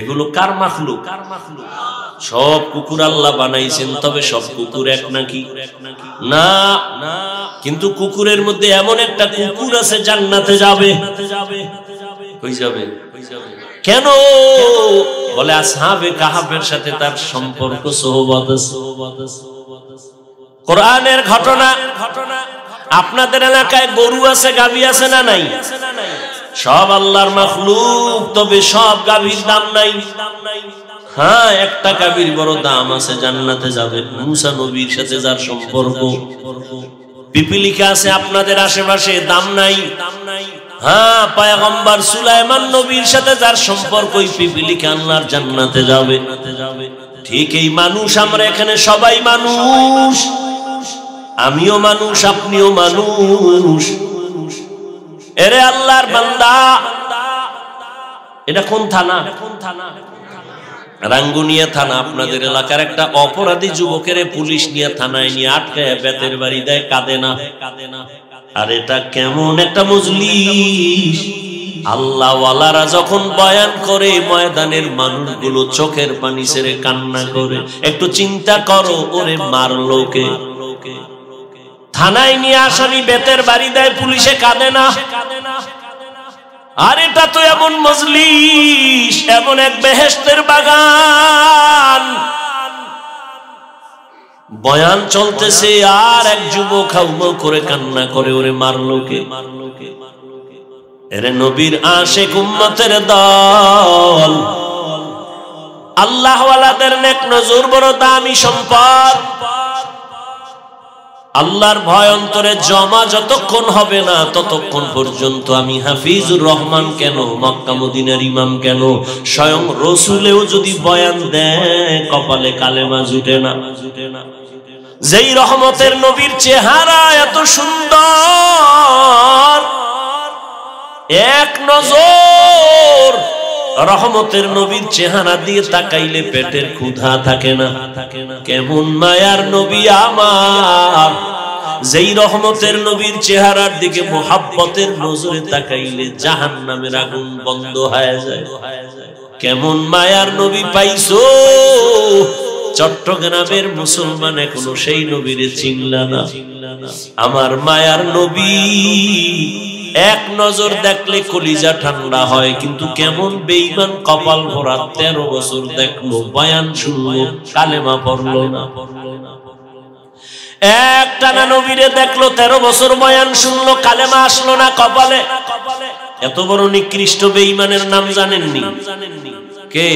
এগুলো কার মাখলুক? সব কুকুর আল্লাহ বানাইছেন, তবে সব কুকুর এক নাকি? না। কিন্তু কুকুরের মধ্যে এমন একটা কুকুর আছে জান্নাতে যাবে। কই যাবে? কেন? বলে আসহাবে কাহাফের সাথে তার সম্পর্ক, সোহবত আছে। কোরআনের ঘটনা। আপনাদের এলাকায় গরু আছে, গাভী আছে না নাই? সব আল্লাহর মাখলুক, তবে সব গাভীর দাম নাই। হ্যাঁ, একটা কাবির বড় দাম আছে, জান্নাতে যাবে। মুসা নবীর সাথে যার সম্পর্ক, পিপিলিকা আছে আপনাদের আশেপাশে, দাম নাই। হ্যাঁ, পয়গম্বর সুলাইমান নবীর সাথে যার সম্পর্ক, ওই পিপিলিকা আল্লাহর জান্নাতে যাবে। ঠিক এই মানুষ আমরা এখানে সবাই মানুষ, আমিও মানুষ, আপনিও মানুষ। এরে আল্লাহর বান্দা, এটা কোন থানা? রাঙ্গুনিয়া থানা। আপনাদের এলাকার একটা অপরাধী যুবকের পুলিশ নিয়ে থানায় নিয়ে আটকায় বেতের বাড়ি দেয়, কাঁদে না। আর এটা কেমন একটা মজলিস! আল্লাহওয়ালারা যখন বয়ান করে, ময়দানের মানুষগুলো চোখের পানি ছেড়ে কান্না করে। একটু চিন্তা করো, ওরে মারলো কে? থানায় নিয়ে আসামি বেতের বাড়ি দেয়, পুলিশে কাঁদে না। আর এটা তো এমন মজলিস, এমন এক বেহেশতের বাগান, বয়ান চলতেছে আর এক যুবক হাউমাউ করে কান্না করে, ওরে মারলো কে? এরে নবীর আশিক উম্মতের দল, আল্লাহওয়ালাদের নেক নজর বড় দামি সম্পদ। আল্লাহর ভয় অন্তরে জমা যতক্ষণ হবে না, ততক্ষণ পর্যন্ত আমি হাফিজুর রহমান কেন, মক্কা মদিনার ইমাম কেন, স্বয়ং রসুলেও যদি বয়ান দেয়, কপালে কালেমা জুটে না। যেই রহমতের নবীর চেহারা এত সুন্দর, এক নজর রহমতের নবীর চেহারা দিয়ে তাকাইলে পেটের ক্ষুধা থাকে না। কেমন মায়ার নবী আমার, যেই রহমতের নবীর চেহারার দিকে মোহাব্বতের নজরে তাকাইলে জাহান্নামের আগুন বন্ধ হয়ে যায়। কেমন মায়ার নবী পাইছো, চট্টগ্রামের মুসলমান এখনো সেই নবীরে চিনলা না। আমার মায়ার নবী এক নজর দেখলে কলিজা ঠান্ডা হয়, কিন্তু কেমন বেঈমান কপাল ভরা, 13 বছর দেখলো, বয়ান শুনলো, কালেমা পড়লো না। একটানা নবীরে দেখলো, 13 বছর বয়ান শুনলো, কালেমা আসলো না কপালে। এত বড় নিকৃষ্ট বেঈমানের নাম জানেননি? কে?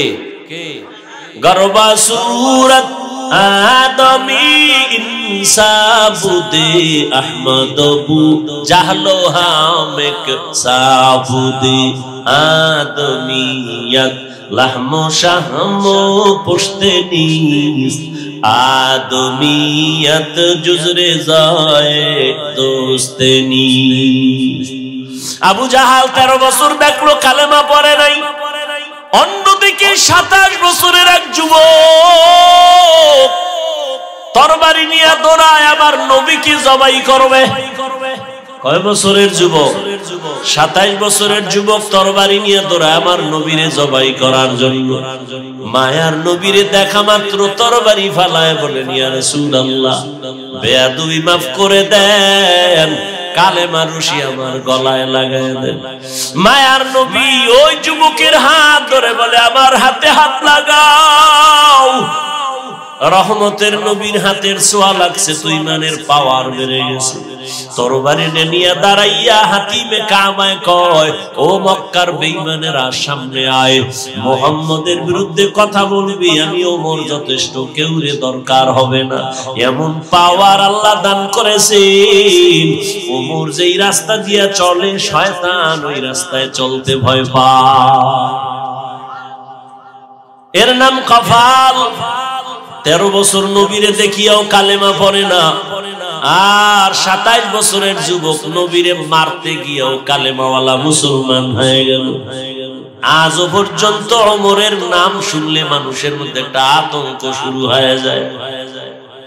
গরবা সুরত আদমি ইনসাবুদে আহমদবু জাহলো হামেক সাবুদে আদমিয়ত লাহমো শাহমো পুশতে নিস আদমিয়ত জুজরে যায় দোস্তে নিস। আবু জাহাল 13 বছর দেখলো, কালেমা পড়ে নাই। অন্যদিকে 27 বছরের এক যুবক তরবারি নিয়ে দৌড়ায়, আবার নবীকে জবাই করবে। কয় বছরের যুবক? 27 বছরের যুবক তরবারি নিয়ে দৌড়ায় আমার নবীরে জবাই করার জন্য। মায়ার নবীরে দেখা মাত্র তরবারি ফালায়, বলেন ইয়া রাসূলুল্লাহ, বেয়াদবি মাফ করে দেন, কালেমা রশি আমার গলায় লাগায় দেন। মায়ার নবী ওই যুবকের হাত ধরে বলে, আমার হাতে হাত লাগাও। রহমতের নবীর হাতের ছোঁয়া লাগছে তো ইমানের পাওয়ার বেড়ে গেছে। তরবারি নিয়ে দাঁড়াইয়া হাতিমে কামায় কয়, ও মক্কার বেঈমানেরা সামনে আয়, মুহাম্মদের বিরুদ্ধে কথা বলবি, আমি ওমর যথেষ্ট, কেউ রে দরকার হবে না। এমন পাওয়ার আল্লাহ দান করেছেন, ওমর যেই রাস্তা দিয়া চলে, শয়তান ওই রাস্তায় চলতে ভয় পায়। এর নাম কফাল। 13 বছর নবীরে দেখিয়াও কালেমা পড়ে না, আর 27 বছরের যুবক নবীরে মারতে গিয়েও কালেমাওয়ালা মুসলমান হয়ে গেল। আজও পর্যন্ত ওমরের নাম শুনলে মানুষের মধ্যে একটা আতঙ্ক শুরু হয়ে যায়।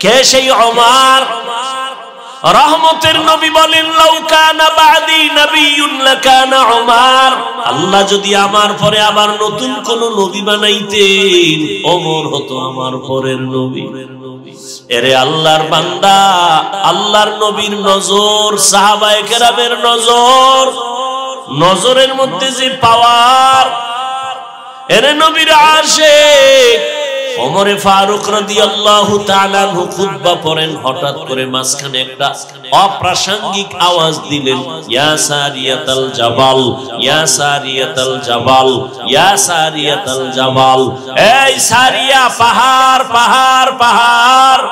কে সেই ওমর? রহমতের নবী বলেন, লাউ কানা বাদি নবিয়্যুন লাকানা ওমর। আল্লাহ যদি আমার পরে আবার নতুন কোন নবী বানাইতেন, ওমর হতো আমার পরের নবী। এরে আল্লাহর বান্দা, আল্লাহর নবীর নজর, সাহাবায়ে কেরামের নজর, নজরের মধ্যে যে পাওয়ার। এরে নবীর আশিক ওমরে ফারুক রাদিয়াল্লাহু তাআলা আনহু খুতবা পড়েন, হঠাৎ করে মাঝখানে একটা অপ্রাসঙ্গিক আওয়াজ দিলেন, ইয়া সারিয়াতাল জাবাল, ইয়া সারিয়াতাল জাবাল, ইয়া সারিয়াতাল জাবাল। এই সারিয়া, পাহাড় পাহাড় পাহাড়।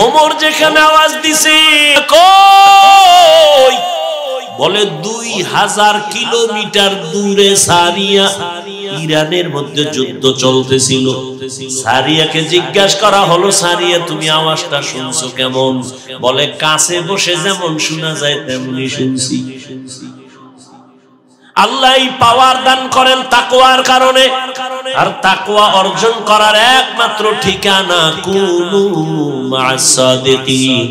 ওমর যেখানে আওয়াজ দিছে, কই? বলে 2000 কিলোমিটার দূরে সারিয়া, ইরানের মধ্যে যুদ্ধ চলতেছিল। সারিয়াকে জিজ্ঞাসা করা হলো, সারিয়া তুমি আওয়াজটা শুনছো কেমন? বলে কাছে বসে যেমন শোনা যায় তেমনি শুনছি। আল্লাহ পাওয়ার দান করেন তাকওয়ার কারণে, আর তাকওয়া অর্জন করার একমাত্র ঠিকানা কুনু মা'আস সাদিকিন।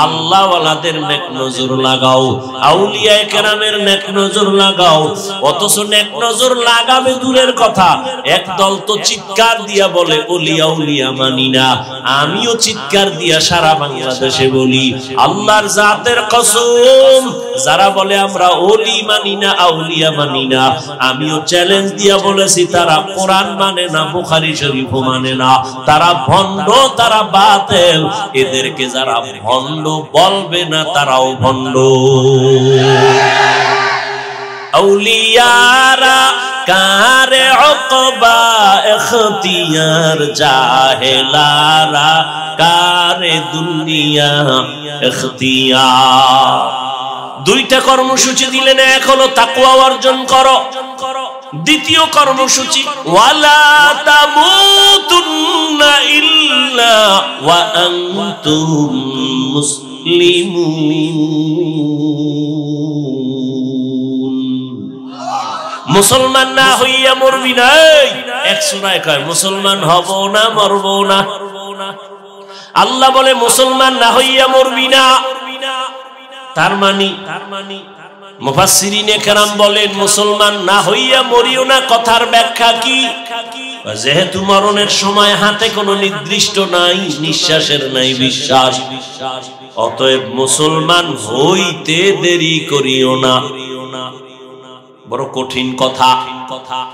আল্লাহ ওয়ালাদের নেক নজর লাগাও, আউলিয়া কেরামের নেক নজর লাগাও। অথচ নেক নজর লাগাবে দূরের কথা, একদল তো চিৎকার দিয়া বলে ওলিয়া উলিয়া মানি না। আমিও চিৎকার দিয়া সারা বাংলাদেশে বলি, আল্লাহর জাতের কসম, যারা বলে আমরা ওলি মানি না, আউলিয়া মানি না, আমিও চ্যালেঞ্জ দিয়া বলেছি তারা কোরআন মানে না, বুখারী শরীফ মানে না, তারা ভণ্ড, তারা বাতিল। এদেরকে যারা ভণ্ড বলবে না তারাও ভণ্ড। আউলিয়ারা কারে উকবা ইখতিয়ার, জাহেলারা কারে দুনিয়া ইখতিয়ার। দুইটা কর্মসূচি দিলেন, এক হলো তাকওয়া অর্জন করো, দ্বিতীয় কর্মসূচি ওয়ালা তামুতুন্না ইল্লা ওয়া আনতুম মুসলিমুন। মুসলমান না হইয়া মরবি না। এক সূরায় কয় মুসলমান হব না, মরব না। আল্লাহ বলে মুসলমান না হইয়া মরবি না। তার মানে মুফাসসিরিনে কেরাম বলেন মুসলমান না হইয়া মরিও না কথার ব্যাখ্যা কি? যেহেতু মরণের সময় হাতে কোনো নির্দিষ্ট নাই, নিঃশ্বাসের নাই বিশ্বাস, অতএব মুসলমান হইতে দেরি করিও না। বড় কঠিন কথা।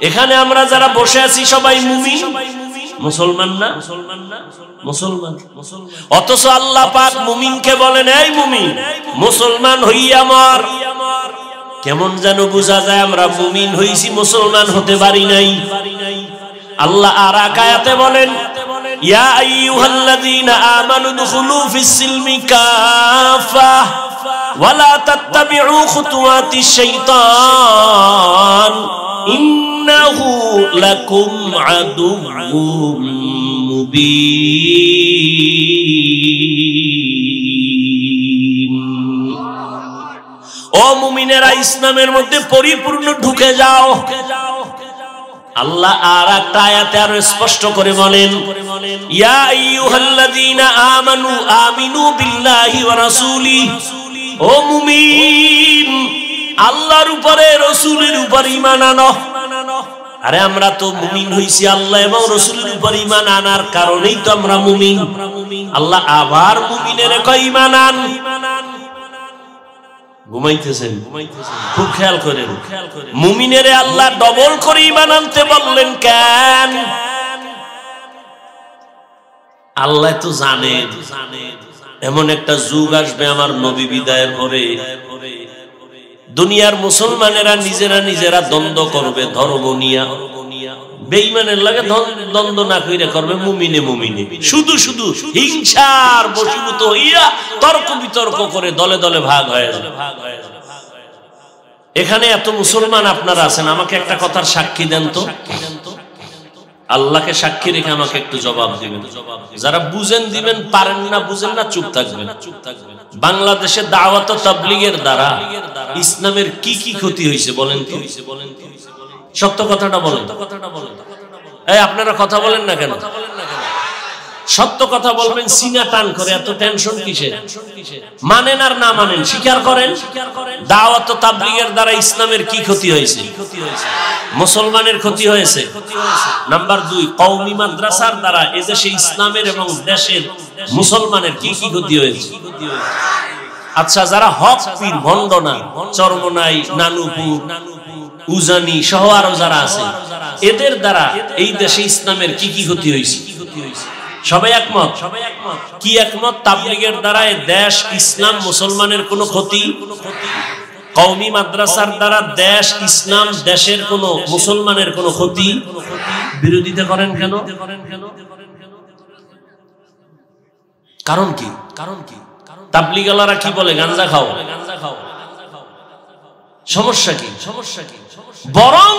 এখানে আমরা যারা বসে আছি সবাই মুমিন, মুসলমান না? মুসলমান। অথচ আল্লাহ পাক মুমিনকে বলেন, এই মুমিন মুসলমান হইয়া মর। কেমন যেন বোঝা যায় আমরা মুমিন হইছি, মুসলমান হতে পারি নাই। আল্লাহ আর এক আয়াতে বলেন, ইয়া আইয়ুহাল্লাযীনা আমানু দুখুলু ফিস-সিলমি কাফা ওয়ালা তাত্তাবিউ খুতুওয়াতিশ শাইতান ইন্নাহু লাকুম আদুউম মুবিন। ও মুমিনেরা, ইসলামের মধ্যে পরিপূর্ণ ঢুকে যাও। আল্লাহ আর একটা আয়াতে আরো স্পষ্ট করে বলেন, ইয়া আইয়ুহাল্লাযীনা আমানু আমিনু বিল্লাহি ওয়া রাসূলি। ও মুমিন, আল্লাহর উপরে রাসূলের উপর ঈমান আনো। আরে আমরা তো মুমিন হইছি আল্লাহ এবং রাসূলের উপর ঈমান আনার কারণেই তো আমরা মুমিন। আল্লাহ আবার মুমিনের কয় ঈমান আন। ঘুমাইতেছেন? খুব খেয়াল করেন, মুমিনেরে আল্লাহ ডবল করে ঈমান আনতে বললেন কেন? আল্লাহ তো জানেন এমন একটা যুগ আসবে আমার নবী বিদায়ের পরে, দুনিয়ার মুসলমানেরা নিজেরা দ্বন্দ্ব করবে ধর্ম নিয়া। বেঈমানের লাগে দ্বন্দ্ব না কইরা করবে মুমিনে মুমিনে, শুধু শুধু হিংসার বশীভূত হইয়া তর্ক বিতর্ক করে দলে দলে ভাগ হয়ে যাবে। এখানে এত মুসলমান আপনারা আছেন, আমাকে একটা কথার সাক্ষী দেন তো। আল্লাহকে সাক্ষী রেখে আমাকে একটু জবাব দিবেন। যারা বুঝেন দিবেন, পারেন না বুঝেন না চুপ থাকবেন। বাংলাদেশে দাওয়াত ও তাবলীগের দ্বারা ইসলামের কি কি ক্ষতি হয়েছে বলেন তো? সত্য কথাটা বলেন। এই আপনারা কথা বলেন না কেন? সত্য কথা বলবেন, সিনা টান করে এত টেনশন কিসের? মানেন আর না মানেন স্বীকার করেন। দাওয়াত ও তাবলীগের দ্বারা ইসলামের কি ক্ষতি হয়েছে? মুসলমানের ক্ষতি হয়েছে। নাম্বার 2, কওমি মাদ্রাসার দ্বারা এদেশে ইসলামের এবং দেশের মুসলমানের কি কি ক্ষতি হয়েছে? আচ্ছা, যারা হক পীর ভণ্ড না, চরমনাই, নানুপুর, উজানি সহ আরো যারা আছে, এদের দ্বারা এই দেশে ইসলামের কি কি ক্ষতি হয়েছে? সবাই একমত? কি একমত? তাবলীগের দ্বারা দেশ ইসলাম মুসলমানের কোনো ক্ষতি, কওমি মাদ্রাসার দ্বারা দেশ ইসলাম দেশের কোন মুসলমানের কোন ক্ষতি। বিরোধিতা করেন কেন? কারণ কি? তাবলীগওয়ালারা কি বলে? গাঞ্জা খাও। সমস্যা কি? বরং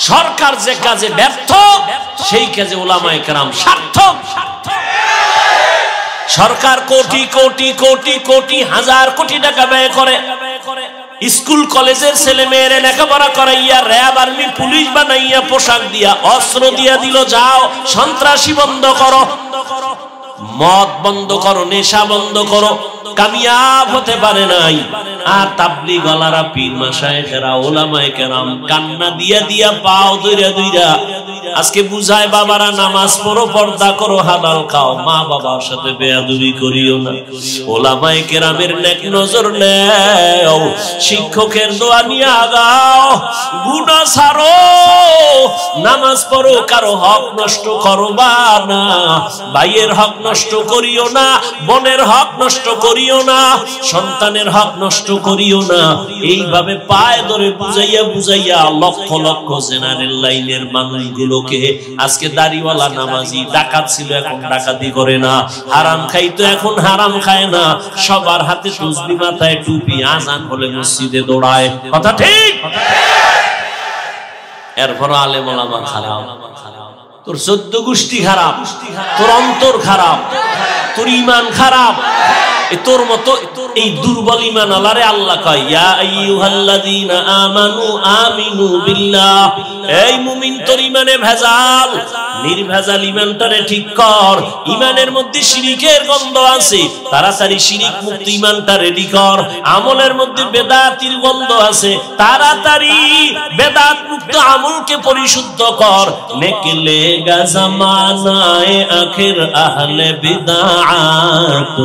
সরকার যে কাজে ব্যর্থ সেই কাজে উলামায়ে কেরাম সার্থক। সরকার কোটি কোটি কোটি কোটি হাজার কোটি টাকা ব্যয় করে স্কুল কলেজের ছেলে মেয়েরা লেখাপড়া করাইয়া র‍্যাব আর্মি পুলিশ বানাইয়া পোশাক দিয়া অস্ত্র দিয়া দিল, যাও সন্ত্রাসী বন্ধ করো, মদ বন্ধ করো, নেশা বন্ধ করো, কামিয়াব হতে পারে নাই। আর তাবলীগওয়ালারা, পীর মাশায়েখেরা, উলামায়ে কেরাম কান্না দিয়া দিয়া পাও দইরা দইরা আজকে বুঝায়, বাবারা নামাজ পড়ো, পর্দা করো, হালাল খাও, মা বাবার সাথে বেয়াদবি করিও না, উলামায়ে কেরামের নেক নজর নেও, শিক্ষকের দোয়া নিয়ে আগাও, গুনাহ ছাড়ো, নামাজ পড়ো, কারো হক নষ্ট করবা না, ভাইয়ের হক নষ্ট করিও না, বোনের হক নষ্ট করিও না, সন্তানের হক নষ্ট করিও না। এইভাবে পায়ে ধরে বুঝাইয়া বুঝাইয়া লক্ষ লক্ষ জেনারেল লাইনের মানুষগুলোকে, আজকে দাড়িওয়ালা নামাজি ডাকাত ছিল এখন ডাকাতি করে না, হারাম খাইতো এখন হারাম খায় না, সবার হাতে তসবিহ, মাথায় টুপি, আজান হলে মসজিদে দৌড়ায়। কথা ঠিক? এরপর আলেম ওলামা খারাপ, তোর 14 গোষ্ঠী খারাপ, তোর অন্তর খারাপ, তোর ঈমান খারাপ, তোর মতো এই দুর্বল ঈমান আল্লাহরে আল্লাহ কয়, ইয়া আইয়ুহাল্লাযীনা আমানু আমিনু বিল্লাহ, এই মুমিন তোর ঈমানে ভেজাল, নির্ভেজাল ঈমানটারে ঠিক কর, ঈমানের মধ্যে শিরকের গন্ধ আছে, তাড়াতাড়ি শিরক মুক্ত ঈমানটা রেডি কর, আমলের মধ্যে বেদাতির গন্ধ আছে, তাড়াতাড়ি বেদাত মুক্ত আমলকে পরিশুদ্ধ কর, নেকলে গা জামানায়ে আখির আহলে বিদআত,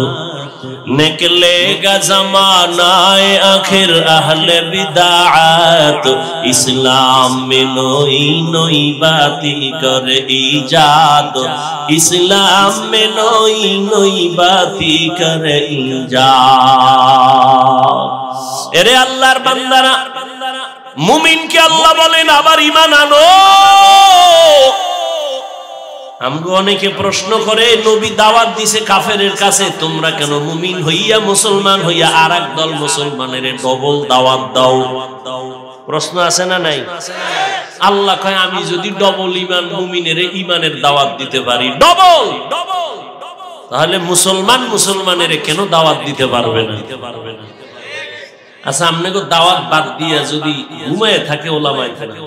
निकलेगा ज़मानाए आखिर अहले बिदाअत, इस्लाम में नई नई बाती कर इजाद, इस्लाम में नई नई बाती कर इजाद। एरे अल्लाहर बंदारा, मुमिन के अल्लाह बोलेन आबार ईमान आनो। আমগো অনেকে প্রশ্ন করে, নবী দাওয়াত দিছে কাফেরের কাছে, তোমরা কেন মুমিন হইয়া মুসলমান হইয়া আরেক দল মুসলমানের ডবল দাওয়াত দাও? প্রশ্ন আছে না নাই? আল্লাহ কয়, আমি যদি ডবল ঈমান মুমিনের ঈমানের দাওয়াত দিতে পারি, ডবল, তাহলে মুসলমান মুসলমানের কেন দাওয়াত দিতে পারবে না? আচ্ছা, আপনাকে দাওয়াত বাদ দিয়া যদি ঘুমায় থাকে ওলামায়ে কেরাম,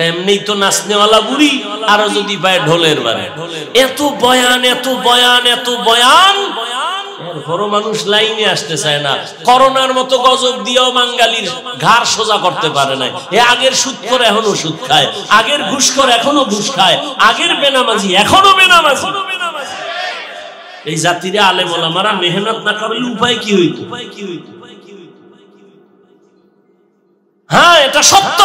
এমনি তো নাচনেওয়ালা বুড়ি, আরো যদি পায় ঢোলের বারে, এত বয়ান এত বয়ান এত বয়ান, এরপরও মানুষ লাইনে আসতে চায় না। করোনার মতো গজব দিয়েও বাঙালির ঘাড় সোজা করতে পারে না। এ আগের সুদ করে এখনো সুদ খায়, আগের ঘুষ করে এখনো ঘুষ খায়, আগের বেনামাজি এখনো বেনামাজি। এই জাতিরে আলেম ওলামারা মেহনত না করলে উপায় কি হইতো? হ্যাঁ, এটা সত্য।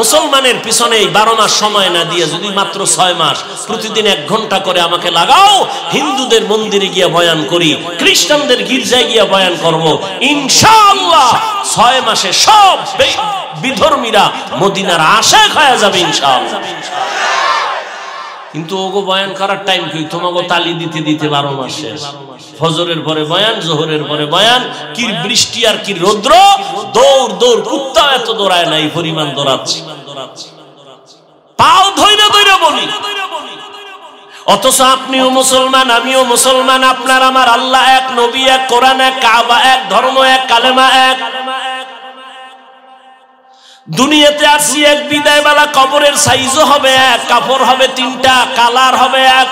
মুসলমানের পিছনে 12 মাস সময় না দিয়ে যদি মাত্র 6 মাস প্রতিদিন 1 ঘন্টা করে আমাকে লাগাও, হিন্দুদের মন্দিরে গিয়ে বয়ান করি, খ্রিস্টানদের গির্জায় গিয়ে বয়ান করব, ইনশাআল্লাহ 6 মাসে সব বিধর্মীরা মদিনার আশিক হয়ে যাবে ইনশাআল্লাহ। কিন্তু ওগো বয়ান করার টাইম কি? তোমাকে তালি দিতে দিতে 12 মাস শেষ। ফজরের পরে বয়ান, জোহরের পরে বয়ান, কি বৃষ্টি আর কি রৌদ্র, দৌড় দৌড়, কুত্তা এত দৌড়ায় না, এই পরিমাণ দৌড়াচ্ছে, পাও ধইরা ধইরা বলি। অথচ আপনিও মুসলমান, আমিও মুসলমান, আপনার আমার আল্লাহ এক, নবী এক, কোরআন এক, কাবা এক, ধর্ম এক, কালেমা এক। দুনিয়াতে আসি এক, বিদায় বেলা কবরের সাইজও হবে এক, কাপড় হবে 3টা, কালার হবে এক।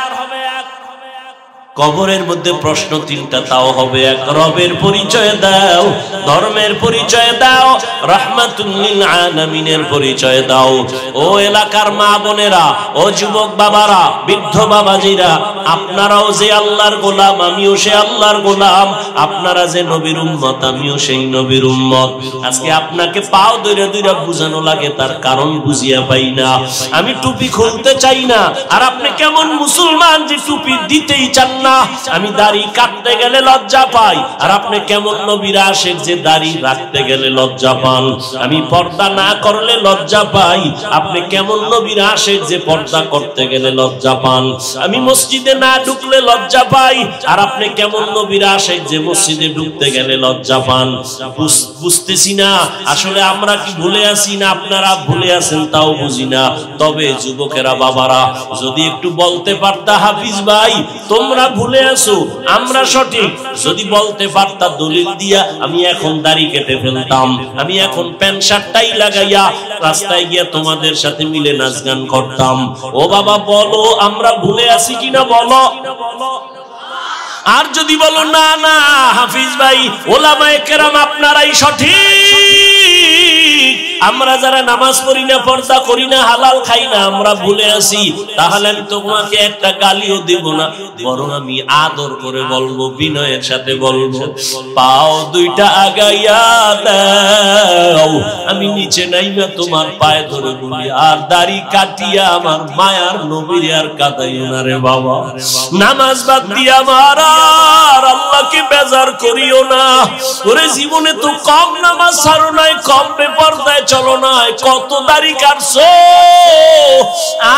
কবরের মধ্যে প্রশ্ন তিনটা, তাও হবে এক, রবের পরিচয় দাও, ধর্মের পরিচয় দাও, রাহমাতুল লিল আলামিনের পরিচয় দাও। ও এলাকার মা বোনেরা, ও যুবক বাবারা, বৃদ্ধ বাবাজিরা, আপনারাও যে আল্লাহর গোলাম, আমিও সে আল্লাহর গোলাম। আপনারা যে নবীর উম্মত, আমিও সেই নবীর উম্মত। আজকে আপনাকে পাও ধরে ধরে বুঝানো লাগে, তার কারণ বুঝিয়া পাই না। আমি টুপি খুলতে চাই না, আর আপনি কেমন মুসলমান যে টুপি দিতেই চান না। আমি দাড়ি কাটতে গেলে লজ্জা পাই, আর আপনি কেমন নবীর আশিক যে দাড়ি রাখতে গেলে লজ্জা পান। আমি পর্দা না করলে লজ্জা পাই, আপনি কেমন নবীর আশিক যে পর্দা করতে গেলে লজ্জা পান। আমি মসজিদে না ঢুকলে লজ্জা পাই, আর আপনি কেমন নবীর আশিক যে মসজিদে ঢুকতে গেলে লজ্জা পান। বুঝতেছি না আসলে আমরা কি ভুলে আছি না আপনারা ভুলে আছেন তাও বুঝি না। তবে যুবকেরা, বাবারা, যদি একটু বলতে পারতা হাফিজ ভাই তোমরা ভুলে আছো, আমরা সঠিক, যদি বলতে পারতা দলিল দিয়া, আমি এখন দাড়ি কেটে ফেলতাম, আমি এখন প্যান্ট শার্টটাই লাগাইয়া রাস্তায় গিয়া তোমাদের সাথে মিলে নাচ গান করতাম। ও বাবা বলো, আমরা ভুলে আছি কিনা বলো। আর যদি বলো না না হাফিজ ভাই, ওলামায়ে কেরাম আপনারাই সঠিক, আমরা যারা নামাজ পড়ি না, পর্দা করি না, হালাল খাই না, আমরা ভুলে আছি, তাহলে আমি তোমাকে একটা গালিও দেব না, বরং আমি আদর করে বলবো, বিনয়ের সাথে বলবো, পাও দুইটা আগাইয়া দাও, আমি নিচে নাইমা তোমার পায়ে ধরে বলি, আর দাড়ি কাটিয়া আমার মায়ার নবীর আর কাঁদাইও না রে বাবা। নামাজ বাদ দিয়া মারা আল্লাহকে বেজার করিও না। ওরে জীবনে তো কম নামাজ ছাড়ো নাই, কম বেপরদায় চলো নাই, কত দাড়ি কাটছো,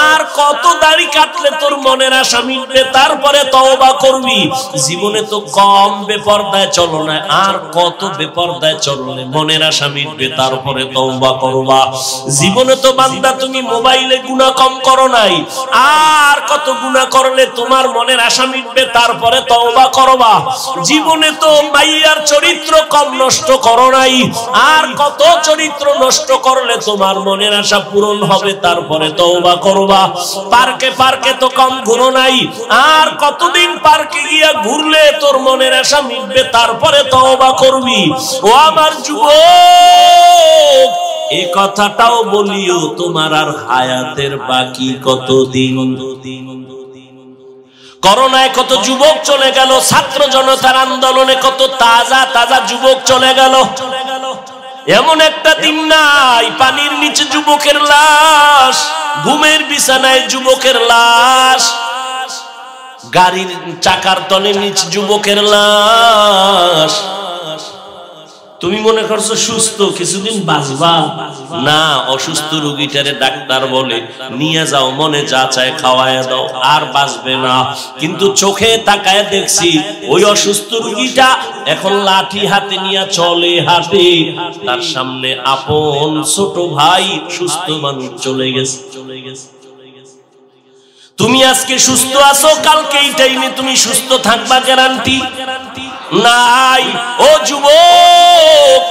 আর কত দাড়ি কাটলে তোর মনের আশা মিটবে, তারপরে তওবা করবি। জীবনে তো কম বেপরদায় চলো না, আর কত বেপরদায় চললে মনের আশা মিটবে, তারপরে তওবা করবা। জীবনে তো বান্দা তুমি মোবাইলে গুনাহ কম করো নাই, আর কত গুনাহ করলে তোমার মনের আশা মিটবে, তারপরে তওবা করবা। জীবনে তো মাইয়ার চরিত্র কম নষ্ট করো নাই, আর কত চরিত্র নষ্ট করলে তোমার মনের আশা পূরণ হবে, তারপরে তওবা করবা। পার্কে পার্কে তো কম ঘুরো নাই, আর কতদিন পার্কে গিয়া ঘুরলে তোর মনের আশা মিটবে, তারপরে তওবা করবি। ও আমার যুবক, এই কথাটাও বলিও, তোমার আর হায়াতের বাকি কতদিন। করোনায় কত যুবক চলে গেল, ছাত্র জনতার আন্দোলনে কত তাজা তাজা যুবক চলে গেল। এমন একটা দিন নাই পানির নিচে যুবকের লাশ, ঘুমের বিছানায় যুবকের লাশ, গাড়ির চাকার তলে নিচে যুবকের লাশ। তুমি মনে করছো সুস্থ, কিছুদিন বাঁচবা না। অসুস্থ রোগীটারে ডাক্তার বলে নিয়ে যাও, মনে যা চায় খাওয়ায় দাও, আর বাঁচবে না। কিন্তু চোখে তাকায় দেখছি ওই অসুস্থ রোগীটা এখন লাঠি হাতে নিয়ে চলে, হাঁটে, তার সামনে আপন ছোট ভাই সুস্থ মানুষ চলে গেছে। তুমি আজকে সুস্থ আছো, কালকে এই টাইমে তুমি সুস্থ থাকবা গ্যারান্টি নাই। ও যুবক,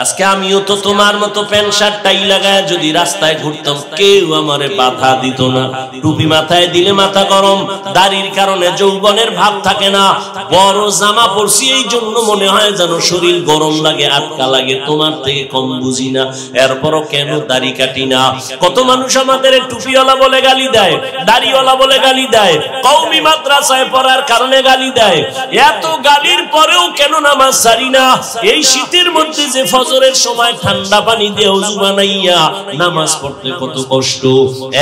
আজকে আমিও তো তোমার মতো প্যান্ট শার্ট টাই লাগায় যদি রাস্তায় ঘুরতাম, কেউ আমারে বাধা দিত না। টুপি মাথায় দিলে মাথা গরম, দাড়ির কারণে যৌবনের ভাব থাকে না। বড় জামা পরছি এই জন্য মনে হয় যেন শরীর গরম লাগে, আটকা লাগে। তোমার থেকে কম বুঝি না, এরপরও কেন দাড়ি কাটি না। কত মানুষ আমাদের টুপিওয়ালা বলে গালি দেয়, দাড়িওয়ালা বলে গালি দেয়, কওমি মাদ্রাসায় পড়ার কারণে গালি দেয়। এত গালির পরেও কেন নামাজ ছাড়ি না? এই শীতের মধ্যে যে ফজরের সময় ঠান্ডা পানি দিয়ে ওযু বানাইয়া নামাজ পড়তে কত কষ্ট,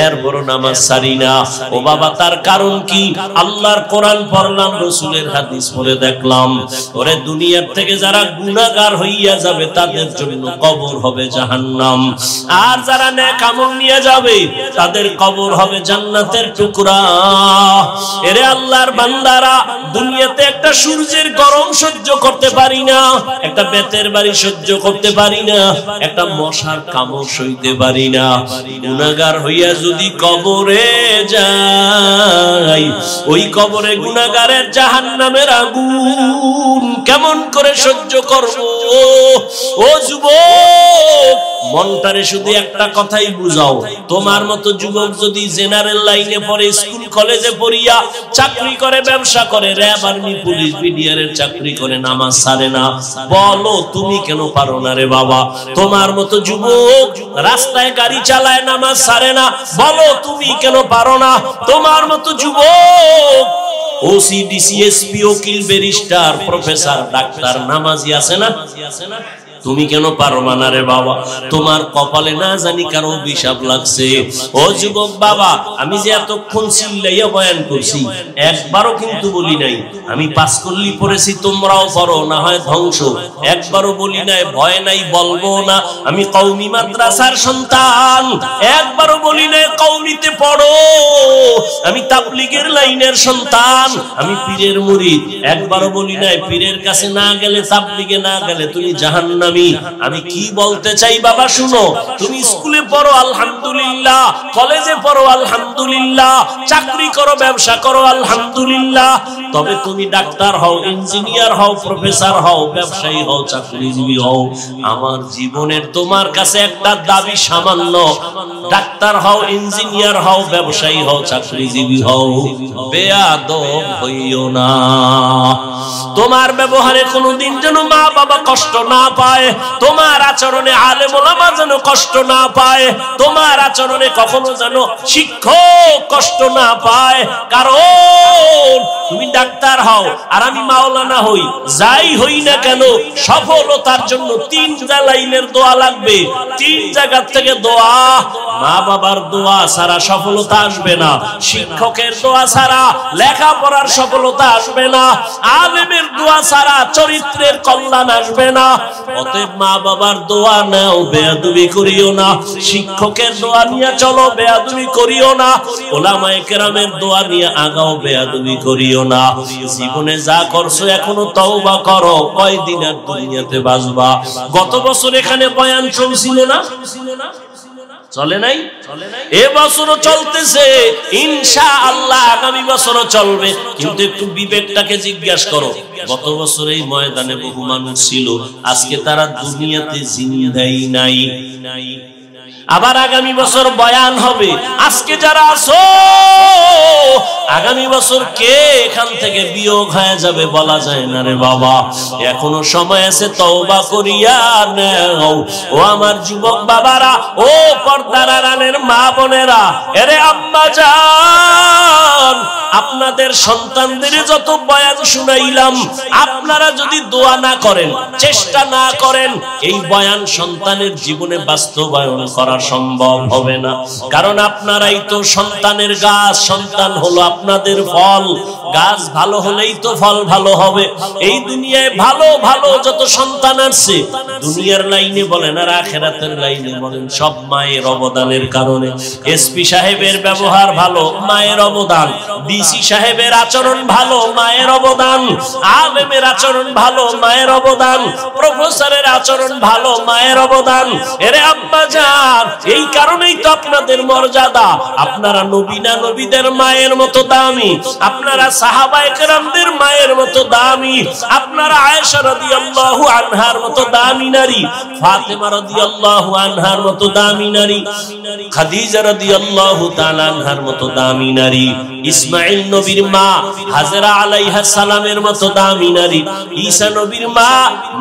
এরপর নামাজ ছাড়ি না। ও বাবা, তার কারণ কি? আল্লাহর কোরআন পড়লাম, রাসূলের হাদিস পড়ে দেখলাম, ওরে দুনিয়ার থেকে যারা গুনাহগার হইয়া যাবে তাদের জন্য কবর হবে জাহান্নাম, আর যারা নেক আমল নিয়ে যাবে তাদের কবর হবে জান্নাতের টুকরা। এরে আল্লাহর বান্দারা, দুনিয়াতে একটা সূর্যের গরম সহ্য করতে পারি না, একটা বেতের বাড়ি সহ্য করতে পারি না, একটা মশার কামড় সইতে পারি না। গুনাহগার হইয়া যদি কবরে যাই, ওই কবরে গুনাহগারের জাহান্নামের আগুন কেমন করে সহ্য করব? ও যুবক, মনটারে শুধু একটা কথাই বুঝাও, তোমার মতো যুবক যদি জেনারেল লাইনে পড়ে, স্কুল কলেজে পড়িয়া চাকরি করে, ব্যবসা করে, র‍্যাব, আর্মি, পুলিশ, বিডিআর এর চাকরি করে, নামাজ ছাড়ে না, বলো তুমি কেন পারো না রে বাবা? তোমার মতো যুবক রাস্তায় গাড়ি চালায়, নামাজ ছাড়ে না, বলো তুমি কেন পারো না? তোমার মতো যুবক ওসি, ডিসি, এসপি, উকিল, ব্যারিস্টার, প্রফেসর, ডাক্তার, নামাজি আছে না? তুমি কেন পারো না রে বাবা? তোমার কপালে না জানি কারো অভিশাপ লাগছে। ও যুবক বাবা, আমি যে এতক্ষণ চিল্লাইয়া বয়ান করছি, একবারও কিন্তু বলি নাই আমি পাস করলি পড়েছি তোমরাও পড়ো, না হয় ধ্বংস। একবারও বলি নাই ভয় নাই, বলবো না আমি কওমি মাদ্রাসার সন্তান। একবারও বলি নাই কওমিতে পড়ো, আমি তাবলীগের লাইনের সন্তান, আমি পীরের মুরিদ। একবারও বলি নাই পীরের কাছে না গেলে, তাবলীগে না গেলে তুমি জাহান্নামী। আমি কি বলতে চাই বাবা শুনো, তুমি স্কুলে পড়ো আলহামদুলিল্লাহ, কলেজে পড়ো আলহামদুলিল্লাহ, চাকরি করো, ব্যবসা করো আলহামদুলিল্লাহ, তবে তুমি ডাক্তার হও, ইঞ্জিনিয়ার হও, প্রফেসর হও, ব্যবসায়ী হও, চাকরিজীবী হও, আমার জীবনের তোমার কাছে একটা দাবি সামান্য, ডাক্তার হও, ইঞ্জিনিয়ার হও, ব্যবসায়ী হও, চাকরিজীবী হও, বেয়াদব হইও না। তোমার ব্যবহারে কোনোদিন যেন মা বাবা কষ্ট না পায়, তোমার আচরণে আলেম ওলামা যেন কষ্ট না পায়, তোমার আচরণে কখনো যেন শিক্ষক কষ্ট না পায়। কারণ তুমি ডাক্তার হও আর আমি মাওলানা হই, যাই হই না কেন সফলতার জন্য 3টা লাইনের দোয়া লাগবে, 3 জায়গা থেকে দোয়া। মা বাবার দোয়া ছাড়া সফলতা আসবে না, শিক্ষকের দোয়া ছাড়া লেখাপড়ার সফলতা আসবে না, আলেমের দোয়া ছাড়া চরিত্রের কল্যাণ আসবে না। অতএব মা বাবার দোয়া নাও, বেয়াদবি করিও না, শিক্ষকের দোয়া নিয়ে চলো, বেয়াদবি করিও না, ওলামায়ে কেরামের দোয়া নিয়ে আগাও, বেয়াদবি করিও না। জীবনে যা করছো এখনো তওবা করো, কয়দিন আর দুনিয়াতে বাঁচবা? গত বছর এখানে বয়ান চলছিল না? চলে নাই? এ বছরও চলতেছে, ইনশাআল্লাহ আগামী বছরও চলবে। কিন্তু একটু বিবেকটাকে জিজ্ঞাসা করো, গত বছর এই ময়দানে বহু মানুষ ছিল, আজকে তারা দুনিয়াতে জিন্দাই নাই। আবার আগামী বছর বয়ান হবে, আজকে যারা আছো আগামী বছর কে এখান থেকে বিয়োগ হয়ে যাবে বলা যায় না রে বাবা। এখনো সময় আছে, তওবা করিয়া নাও। ও আমার যুবক বাবারা, ও পর্দার আড়ালের মা বোনেরা, এরে আম্মা জান, আপনাদের সন্তানদের যত বয়ান শুনাইলাম, আপনারা যদি দোয়া না করেন, চেষ্টা না করেন, এই বয়ান সন্তানের জীবনে বাস্তবায়ন করা সম্ভব হবে না। কারণ আপনারাই তো সন্তানের গাছ, সন্তান হলো আপনাদের ফল। গাছ ভালো হলেই তো ফল ভালো হবে। এই দুনিয়ায় ভালো ভালো যত সন্তান আছে, দুনিয়ার লাইনে বলেন আর আখিরাতের লাইনে বলেন, সব মায়ের অবদানের কারণে। এসপি সাহেবের ব্যবহার ভালো, মায়ের অবদান। ডিসি সাহেবের আচরণ ভালো, মায়ের অবদান। আলেমের আচরণ ভালো, মায়ের অবদান। প্রফেসরের আচরণ ভালো, মায়ের অবদান। এরে আব্বা জান, এই কারণেই তো আপনাদের মর্যাদা। আপনারা নবী না নবীদের মায়ের মতো দামি, আপনারা সাহাবায়ে কেরামদের মায়ের মতো দামি, আপনারা আয়েশা রাদিয়াল্লাহু আনহার মতো দামি নারী, ফাতেমা রাদিয়াল্লাহু আনহার মতো দামি নারী, খাদিজা রাদিয়াল্লাহু তাআলা আনহার মতো দামি নারী, ইসমাঈল নবীর মা হাজরা আলাইহা সালামের মতো দামি নারী, ঈসা নবীর মা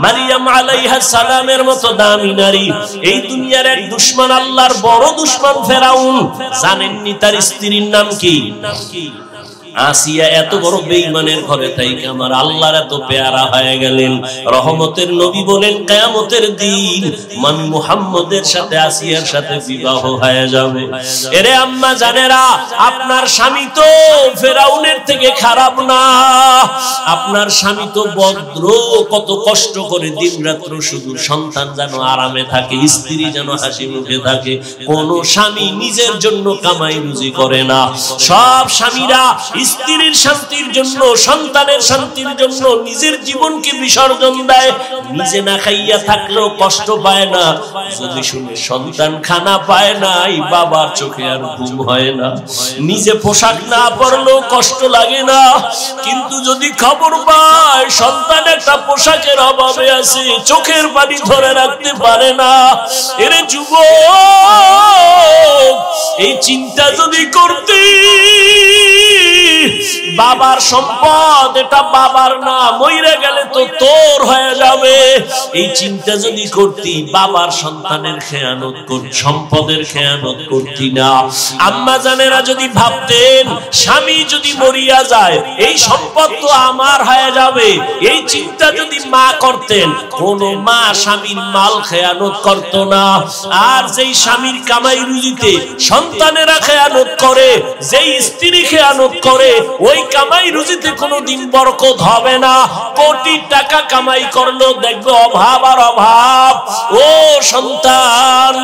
মারিয়াম আলাইহা সালামের মতো দামি নারী। এই দুনিয়ার এক দুশমন, আল্লাহর বড় দুশমন ফেরাউন, জানেননি তার স্ত্রীর নাম কি? আসিয়া। এত বড় বেঈমানের ঘরে থেকে আমার আল্লাহর এত পেয়ারা হয়ে গেলেন। রহমতের নবী বলেন, কিয়ামতের দিন আমি মুহাম্মদের সাথে আসিয়ার সাথে বিবাহ হয়ে যাবে। এরে আম্মা জানেরা, আপনার স্বামী তো ফেরাউনের থেকে খারাপ না, আপনার স্বামী তো ভদ্র। কত কষ্ট করে দিনরাত্র শুধু সন্তান যেন আরামে থাকে, স্ত্রী যেন হাসি মুখে থাকে। কোন স্বামী নিজের জন্য কামাই রুজি করে না। সব স্বামীরা স্ত্রীর শান্তির জন্য, সন্তানের শান্তির জন্য নিজের জীবনকে বিসর্জন দেয়। নিজে না খাইয়া থাকলেও কষ্ট পায় না, যদি শুনে সন্তান খানা পায় না, এই বাবার চোখে আর ঘুম হয় না। নিজে পোশাক না পরলেও কষ্ট লাগে না, কিন্তু যদি খবর পায় সন্তান একটা পোশাকের অভাবে আছে, চোখের পানি ধরে রাখতে পারে না। এরে যুবক, এই চিন্তা যদি করতে, বাবার সম্পদ এটা বাবার না, মইরা গেলে তো তোর হয়ে যাবে, এই চিন্তা যদি করতি, বাবার সন্তানের খেয়ানত করতি, সম্পদের খেয়ানত করতি না। আম্মা জানেরা যদি ভাবতেন স্বামী যদি মরিয়া যায় এই সম্পদ তো আমার হয়ে যাবে, এই চিন্তা যদি মা করতেন, কোন মা স্বামীর মাল খেয়ানত করত না। আর যেই স্বামীর কামাই রুজিতে সন্তানেরা খেয়ানত করে, যেই স্ত্রী খেয়ানত করে, ওই কামাই রুজিতে কোনোদিন বরকত হবে না। কোটি টাকা কামাই করলো দেখবে অভাব আর অভাব। ও সন্তান,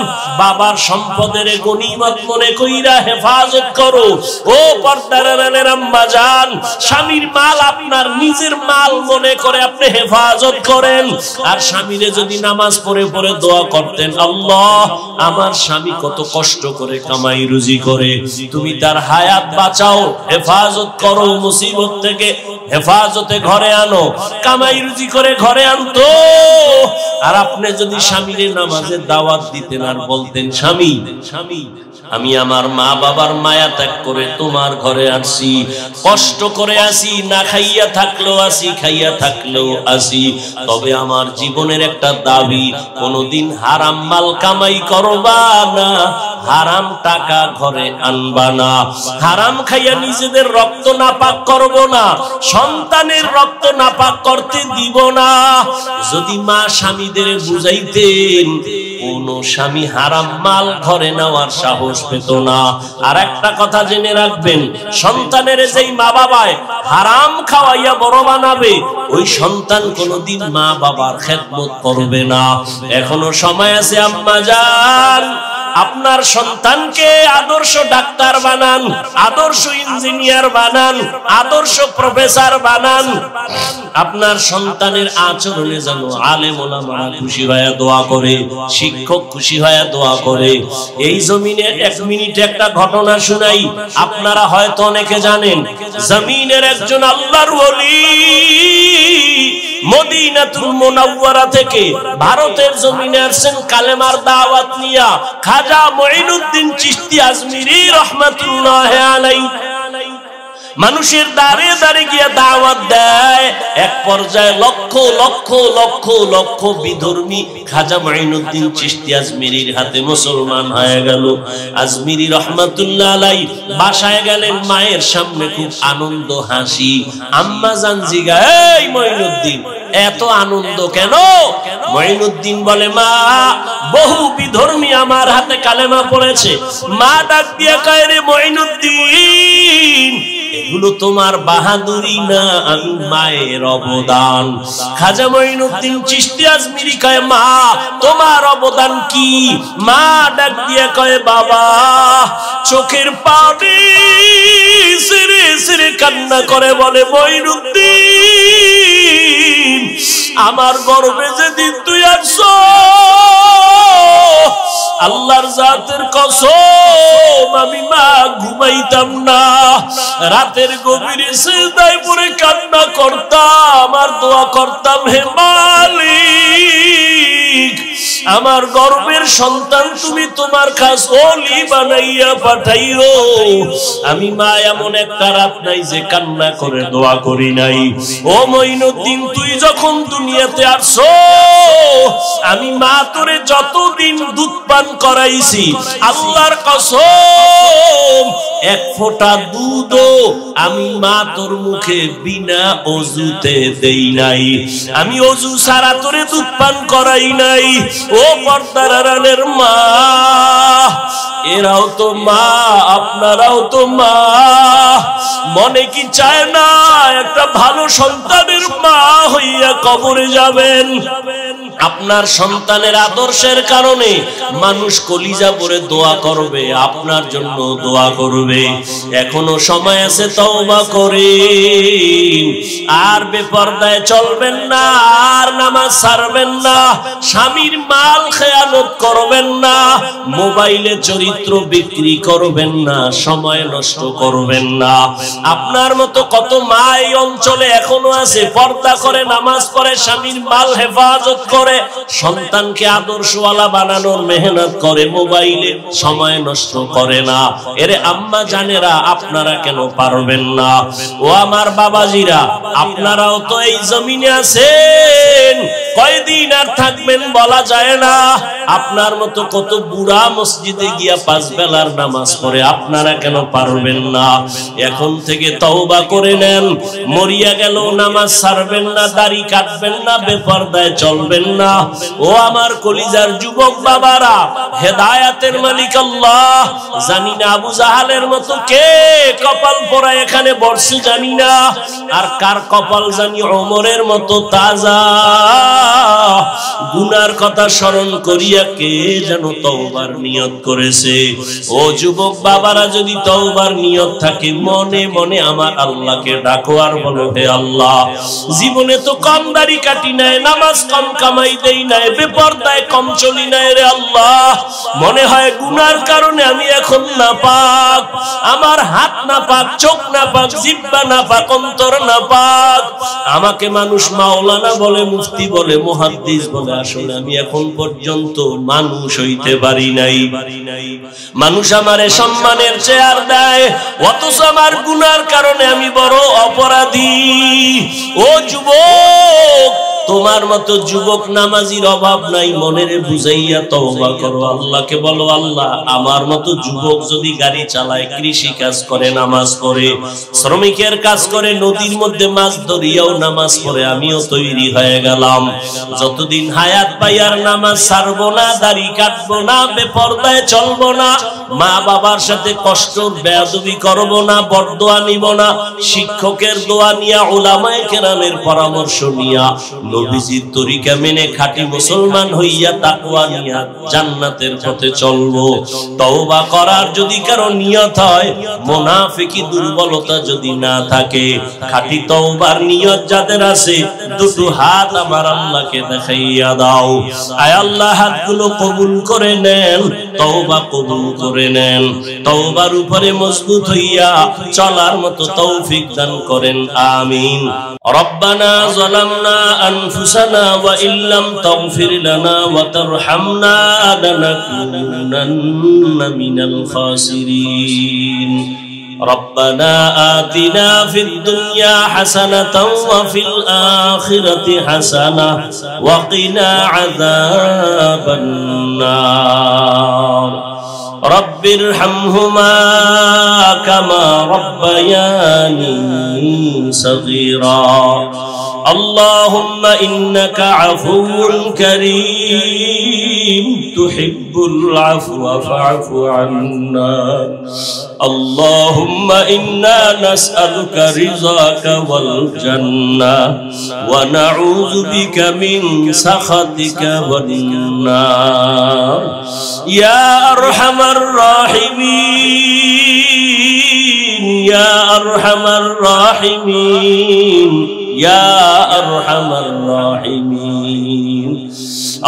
বাবার সম্পদের গনিমত মনে কইরা হেফাজত করো। ও পর্দার আড়ালের আম্মা জান, স্বামীর মাল আপনার নিজের মাল মনে করে আপনি হেফাজত করেন। আর স্বামীরে যদি নামাজ পড়ে পড়ে দোয়া করতেন, আল্লাহ আমার স্বামী কত কষ্ট করে কামাই রুজি করে, তুমি তার হায়াত বাঁচাও, হেফাজত করো, মুসিবত থেকে হেফাজতে ঘরে আনো। কামাই রুজি করে ঘরে আনতো। আর আপনি যদি স্বামীরে নামাজের দাওয়াত দিতেন আর বলতেন, স্বামী আমি আমার মা বাবার মায়া ত্যাগ করে তোমার ঘরে আসি, কষ্ট করে আসি, না খাইয়া থাকলেও আসি, খাইয়া থাকলেও আসি, তবে আমার জীবনের একটা দাবি, কোনদিন হারাম মাল কামাই করবা না, হারাম টাকা ঘরে আনবা না, হারাম খাইয়া নিজেদের রক্ত নাপাক করব না, সন্তানের রক্ত নাপাক করতে দিব না। যদি মা স্বামীদের বুঝাইতেন, কোন স্বামী হারাম মাল ঘরে নেওয়ার সাহস পেত না। আর একটা কথা জেনে রাখবেন, সন্তানের যেই মা বাবায় হারাম খাওয়াইয়া বড় বানাবে, ওই সন্তান কোনদিন মা বাবার খেদমত করবে না। এখনো সময় আছে আম্মা জান, আপনার সন্তানকে আদর্শ ডাক্তার বানান, আদর্শ ইঞ্জিনিয়ার বানান, আদর্শ প্রফেসর বানান। আপনার সন্তানের আচরণে যেন আলেম ওলামারা খুশি হয়ে দোয়া করে, শিক্ষক খুশি হয়ে দোয়া করে। এই জমিনে এক মিনিটে একটা ঘটনা শুনাই, আপনারা হয়তো অনেকে জানেন। জমিনের একজন আল্লাহর ওলি মদিনাতুল মুনাওয়ারা থেকে ভারতের জমিনে আসেন কালেমার দাওয়াত নিয়া, খাজা মুঈনুদ্দিন চিশতি আজমিরি রাহমাতুল্লাহ আলাইহি। মানুষের দাঁড়ে দাঁড়ে গিয়ে দাওয়াত দেয়। এক পর্যায়ে লক্ষ লক্ষ লক্ষ লক্ষ বিধর্মী খাজা মুঈনুদ্দিন চিশতি আজমিরির হাতে মুসলমান হয়ে গেল। আজমিরি রাহমাতুল্লাহ আলাইহি বাসায় গেলেন, মায়ের সামনে খুব আনন্দ হাসি। আম্মা জান জিগা, এই মুঈনুদ্দিন এত আনন্দ কেন? মুঈনুদ্দিন বলে, মা বহু বিধর্মী আমার হাতে কালেমা পড়েছে। মা ডাক দিয়া কয়, রে মুঈনুদ্দিন এগুলো তোমার বাহাদুরি না, আমি মায়ের অবদান। খাজা মুঈনুদ্দিন চিশতি আজমিরি কয়, মা তোমার অবদান কি? মা ডাক দিয়া কয়, বাবা চোখের পানি ছেড়ে ছেড়ে কান্না করে বলে, মুঈনুদ্দিন আমার গর্ভে যেদিন তুই আসছো, আল্লাহর জাতের কসম আমি মা ঘুমাইতাম না, রাতের গভীরে সিজদায় পড়ে কান্না করতাম আর দোয়া করতাম, হে মালিক আমার গর্ভের সন্তান তুমি তোমার খাস ওলি বানাইয়া পাঠাইও। আমি মা এমন একটা রাত নাই যে কান্না করে দোয়া করি নাই। ও মুঈনুদ্দিন তুই যখন দুনিয়াতে আসছো, আমি মা তোরে যতদিন দুধ পান করাইছি, আল্লাহর কসম এক ফোঁটা দুধও আমি মা তোর মুখে বিনা ওযুতে দেই নাই, আমি ওযু ছাড়া তোরে দুধ পান করাই নাই। ও পর্দার আড়ালের মা, এরাও তো মা, আপনারাও তো মা, মনে কি চায় না একটা ভালো সন্তানের মা হইয়া কবরে যাবেন? আপনার সন্তানের আদর্শের কারণে মানুষ কলিজা ভরে দোয়া করবে, আপনার জন্য দোয়া করবে। এখনো সময় আছে, তওবা করেন। আর বেপরদায় চলবেন না, আর নামাজ ছাড়বেন না, স্বামীর মাল খেয়ানত করবেন না, মোবাইলে চরিত্র বিক্রি করবেন না, সময় নষ্ট করবেন না। আপনার মতো কত মা এই অঞ্চলে এখনো আছে, পর্দা করে, নামাজ পড়ে, স্বামীর মাল হেফাজত করে, সন্তানকে আদর্শওয়ালা বানানোর মেহনত করে, মোবাইলে সময় নষ্ট করে না। এরে আম্মা জানেরা, আপনারা কেন পারবেন না? ও আমার বাবাজিরা, আপনারাও তো এই জমিনে আছেন, কয়দিন আর থাকবেন বলা যায় না। আপনার মতো কত বুড়া মসজিদে গিয়া 5 বেলার নামাজ পড়ে, আপনারা কেন পারবেন না? এখন থেকে তওবা করে নেন। মরিয়া গেল নামাজ ছাড়বেন না, দাড়ি কাটবেন না, বেপরদায় চলবেন না। ও আমার কলিজার যুবক বাবারা, হেদায়েতের মালিক আল্লাহ। জানি না আবু জাহালের মতো কে কপাল পরা এখানে বসে, জানি না। আর কার কপাল জানি ওমরের মতো তাজা। গুনার কথা স্মরণ করিয়া কে যেন তওবার নিয়ত করেছে। ও যুবক বাবারা, যদি তওবার নিয়ত থাকে, মনে মনে আমার আল্লাহকে ডাকো আর বলো, হে আল্লাহ, জীবনে তো কম দাড়ি কাটি নাই, নামাজ কম কামাই দেই নাই, বেপরদায় কম চলি নাই রে আল্লাহ। মনে হয় গুনার কারণে আমি এখন নাপাক, আমার হাত নাপাক, চোখ নাপাক, জিহ্বা নাপাক, অন্তর নাপাক। আমাকে মানুষ মাওলানা বলে, মুফতি বলে, মুহাদ্দিস বলে, আসলে আমি এখন পর্যন্ত মানুষ হইতে পারি নাই। মানুষ আমারে সম্মানের চেয়ার দেয়, অথচ আমার গুনার কারণে আমি বড় অপরাধী। ও যুবক, তোমার মতো যুবক নামাজির অভাব নাই, মনের বুঝাইয়া তওবা করো, আল্লাহকে বলো, আল্লাহ আমার মতো যুবক যদি গাড়ি চালায়, কৃষি কাজ করে, নামাজ পড়ে, শ্রমিকের কাজ করে, নদীর মধ্যে মাছ ধরিয়াও নামাজ পড়ে, আমিও তৈরি হয়ে গেলাম। যতদিন হায়াত পাই আর নামাজ ছাড়বো না, দাড়ি কাটবো না, বেপরদায় চলবো না, মা বাবার সাথে কষ্ট বেয়াদবি করবো না, বরদোয়া নিব না, শিক্ষকের দোয়া নিয়া, উলামায়ে কেরামের পরামর্শ নিয়া, নবীজির তরিকা মেনে খাঁটি মুসলমান হইয়া তাকওয়া নিয়া জান্নাতের পথে চলবো। তওবা করার যদি কারো নিয়ত হয়, মুনাফিকি দুর্বলতা যদি না থাকে, খাঁটি তওবার নিয়ত যাদের আছে, দুটো হাত আমার আল্লাহকে দেখাইয়া দাও। আয় আল্লাহ, হাতগুলো কবুল করে নেন, তওবা কবুল করে নেন, তওবার উপরে মজবুত হইয়া চলার মতো তৌফিক দান করেন, আমিন। রব্বানা যালামনা আনফুসানা ওয়া ইল্লাম তাগফির লানা ওয়া তারহামনা লানাকুনান্না মিনাল খাসিরিন। ربنا آتنا في الدنيا حسنة وفي الآخرة حسنة وقنا عذاب النار رب ارحمهما كما ربياني صغيرا اللهم إنك عفو كريم تحب العفو فاعف عنا اللهم إنا نسألك رضاك والجنة ونعوذ بك من سخطك والنار يا أرحم الراحمين يا أرحم الراحمين يا أرحم الراحمين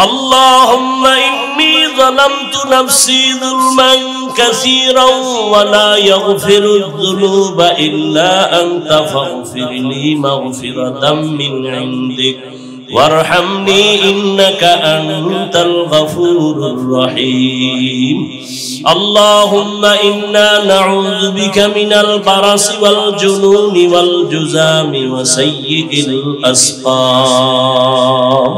اللهم إني ظلمت نفسي ظلما كثيرا ولا يغفر الذنوب إلا أنت فاغفر لي مغفرة من عندك وارحمني إنك أنت الغفور الرحيم اللهم إنا نعوذ بك من البرص والجنون والجذام وسيء الأسقام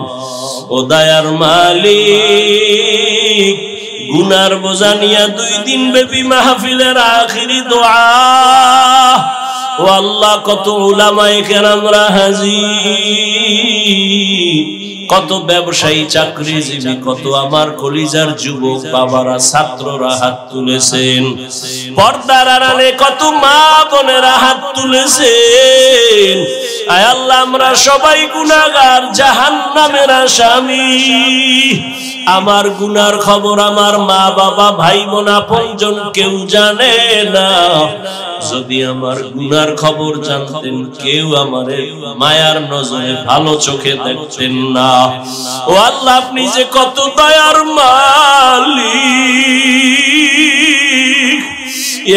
ودير مالك গুনার বোঝা নিয়ে 2 দিন ব্যাপী মাহফিলের আখিরি দোয়া ও আল্লাহ কত উলামায়ে কেরামরা হাজির কত ব্যবসায়ী চাকরিজীবী, কত আমার কলিজার যুবক বাবারা ছাত্ররা হাত তুলেছেন, পর্দার আড়ালে কত মা বোনেরা হাত তুলেছেন। আয় আল্লাহ, আমরা সবাই গুনাহগার, জাহান্নামের আসামি। আমার গুনার খবর আমার মা বাবা ভাই বোন আপনজন কেউ জানে না। যদি আমার গুনার খবর জানতেন, কেউ আমারে মায়ার নজরে ভালো চোখে দেখতেন না। ও আল্লাহ, আপনি যে কত দয়ার মালিক,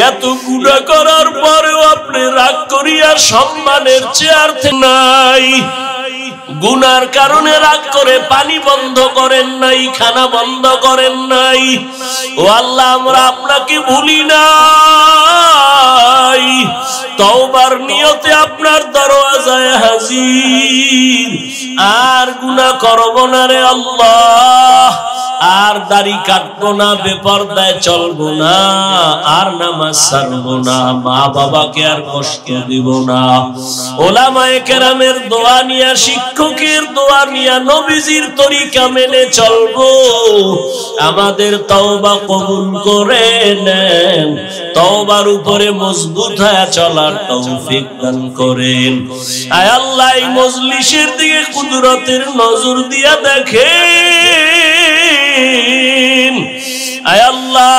এত গুনাহ করার পরেও আপনি রাগ করিয়া সম্মানের চেয়ার নাই। গুনার কারণে রাগ করে পানি বন্ধ করেন নাই, খানা বন্ধ করেন নাই। ও আল্লাহ, আমরা আপনাকে ভুলি নাই, তওবার নিয়তে আপনার দরওয়াজায় হাজির। আর গুনাহ করব না রে আল্লাহ, আর দাড়ি কাটবো না, বেপরদায় চলবো না, আর নামাজ ছাড়বো না, মা বাবাকে আর কষ্ট দিব না। ওলামায়ে কেরামের দোয়া নিয়া, শিক্ষকের দোয়া নিয়া, নবীজির তরিকা মেনে চলবো। আমাদের তওবা কবুল করে নেন, তওবার উপরে মজবুত হয়ে চলার তৌফিক দান করেন। আয় আল্লাহ, এই মজলিসের দিকে কুদরতের নজর দিয়া দেখেন। আয় আল্লাহ,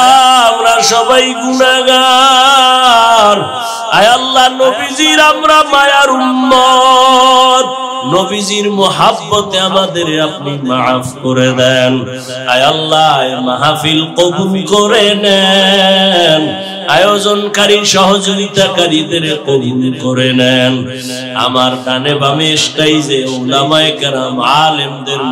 আমরা সবাই গুনাহগার। আয় আল্লাহ, নবীজির আমরা মায়ার উম্মত, নবীজির মুহাব্বতে আমাদের আপনি মাফ করে দেন। আয় আল্লাহ, মাহফিল কবুল করে নেন, আয়োজনকারী সহযোগিতাকারীদের কবুল করে নেন। আমার ডানে বামে স্টেজে উলামায়ে কেরাম আলেমদের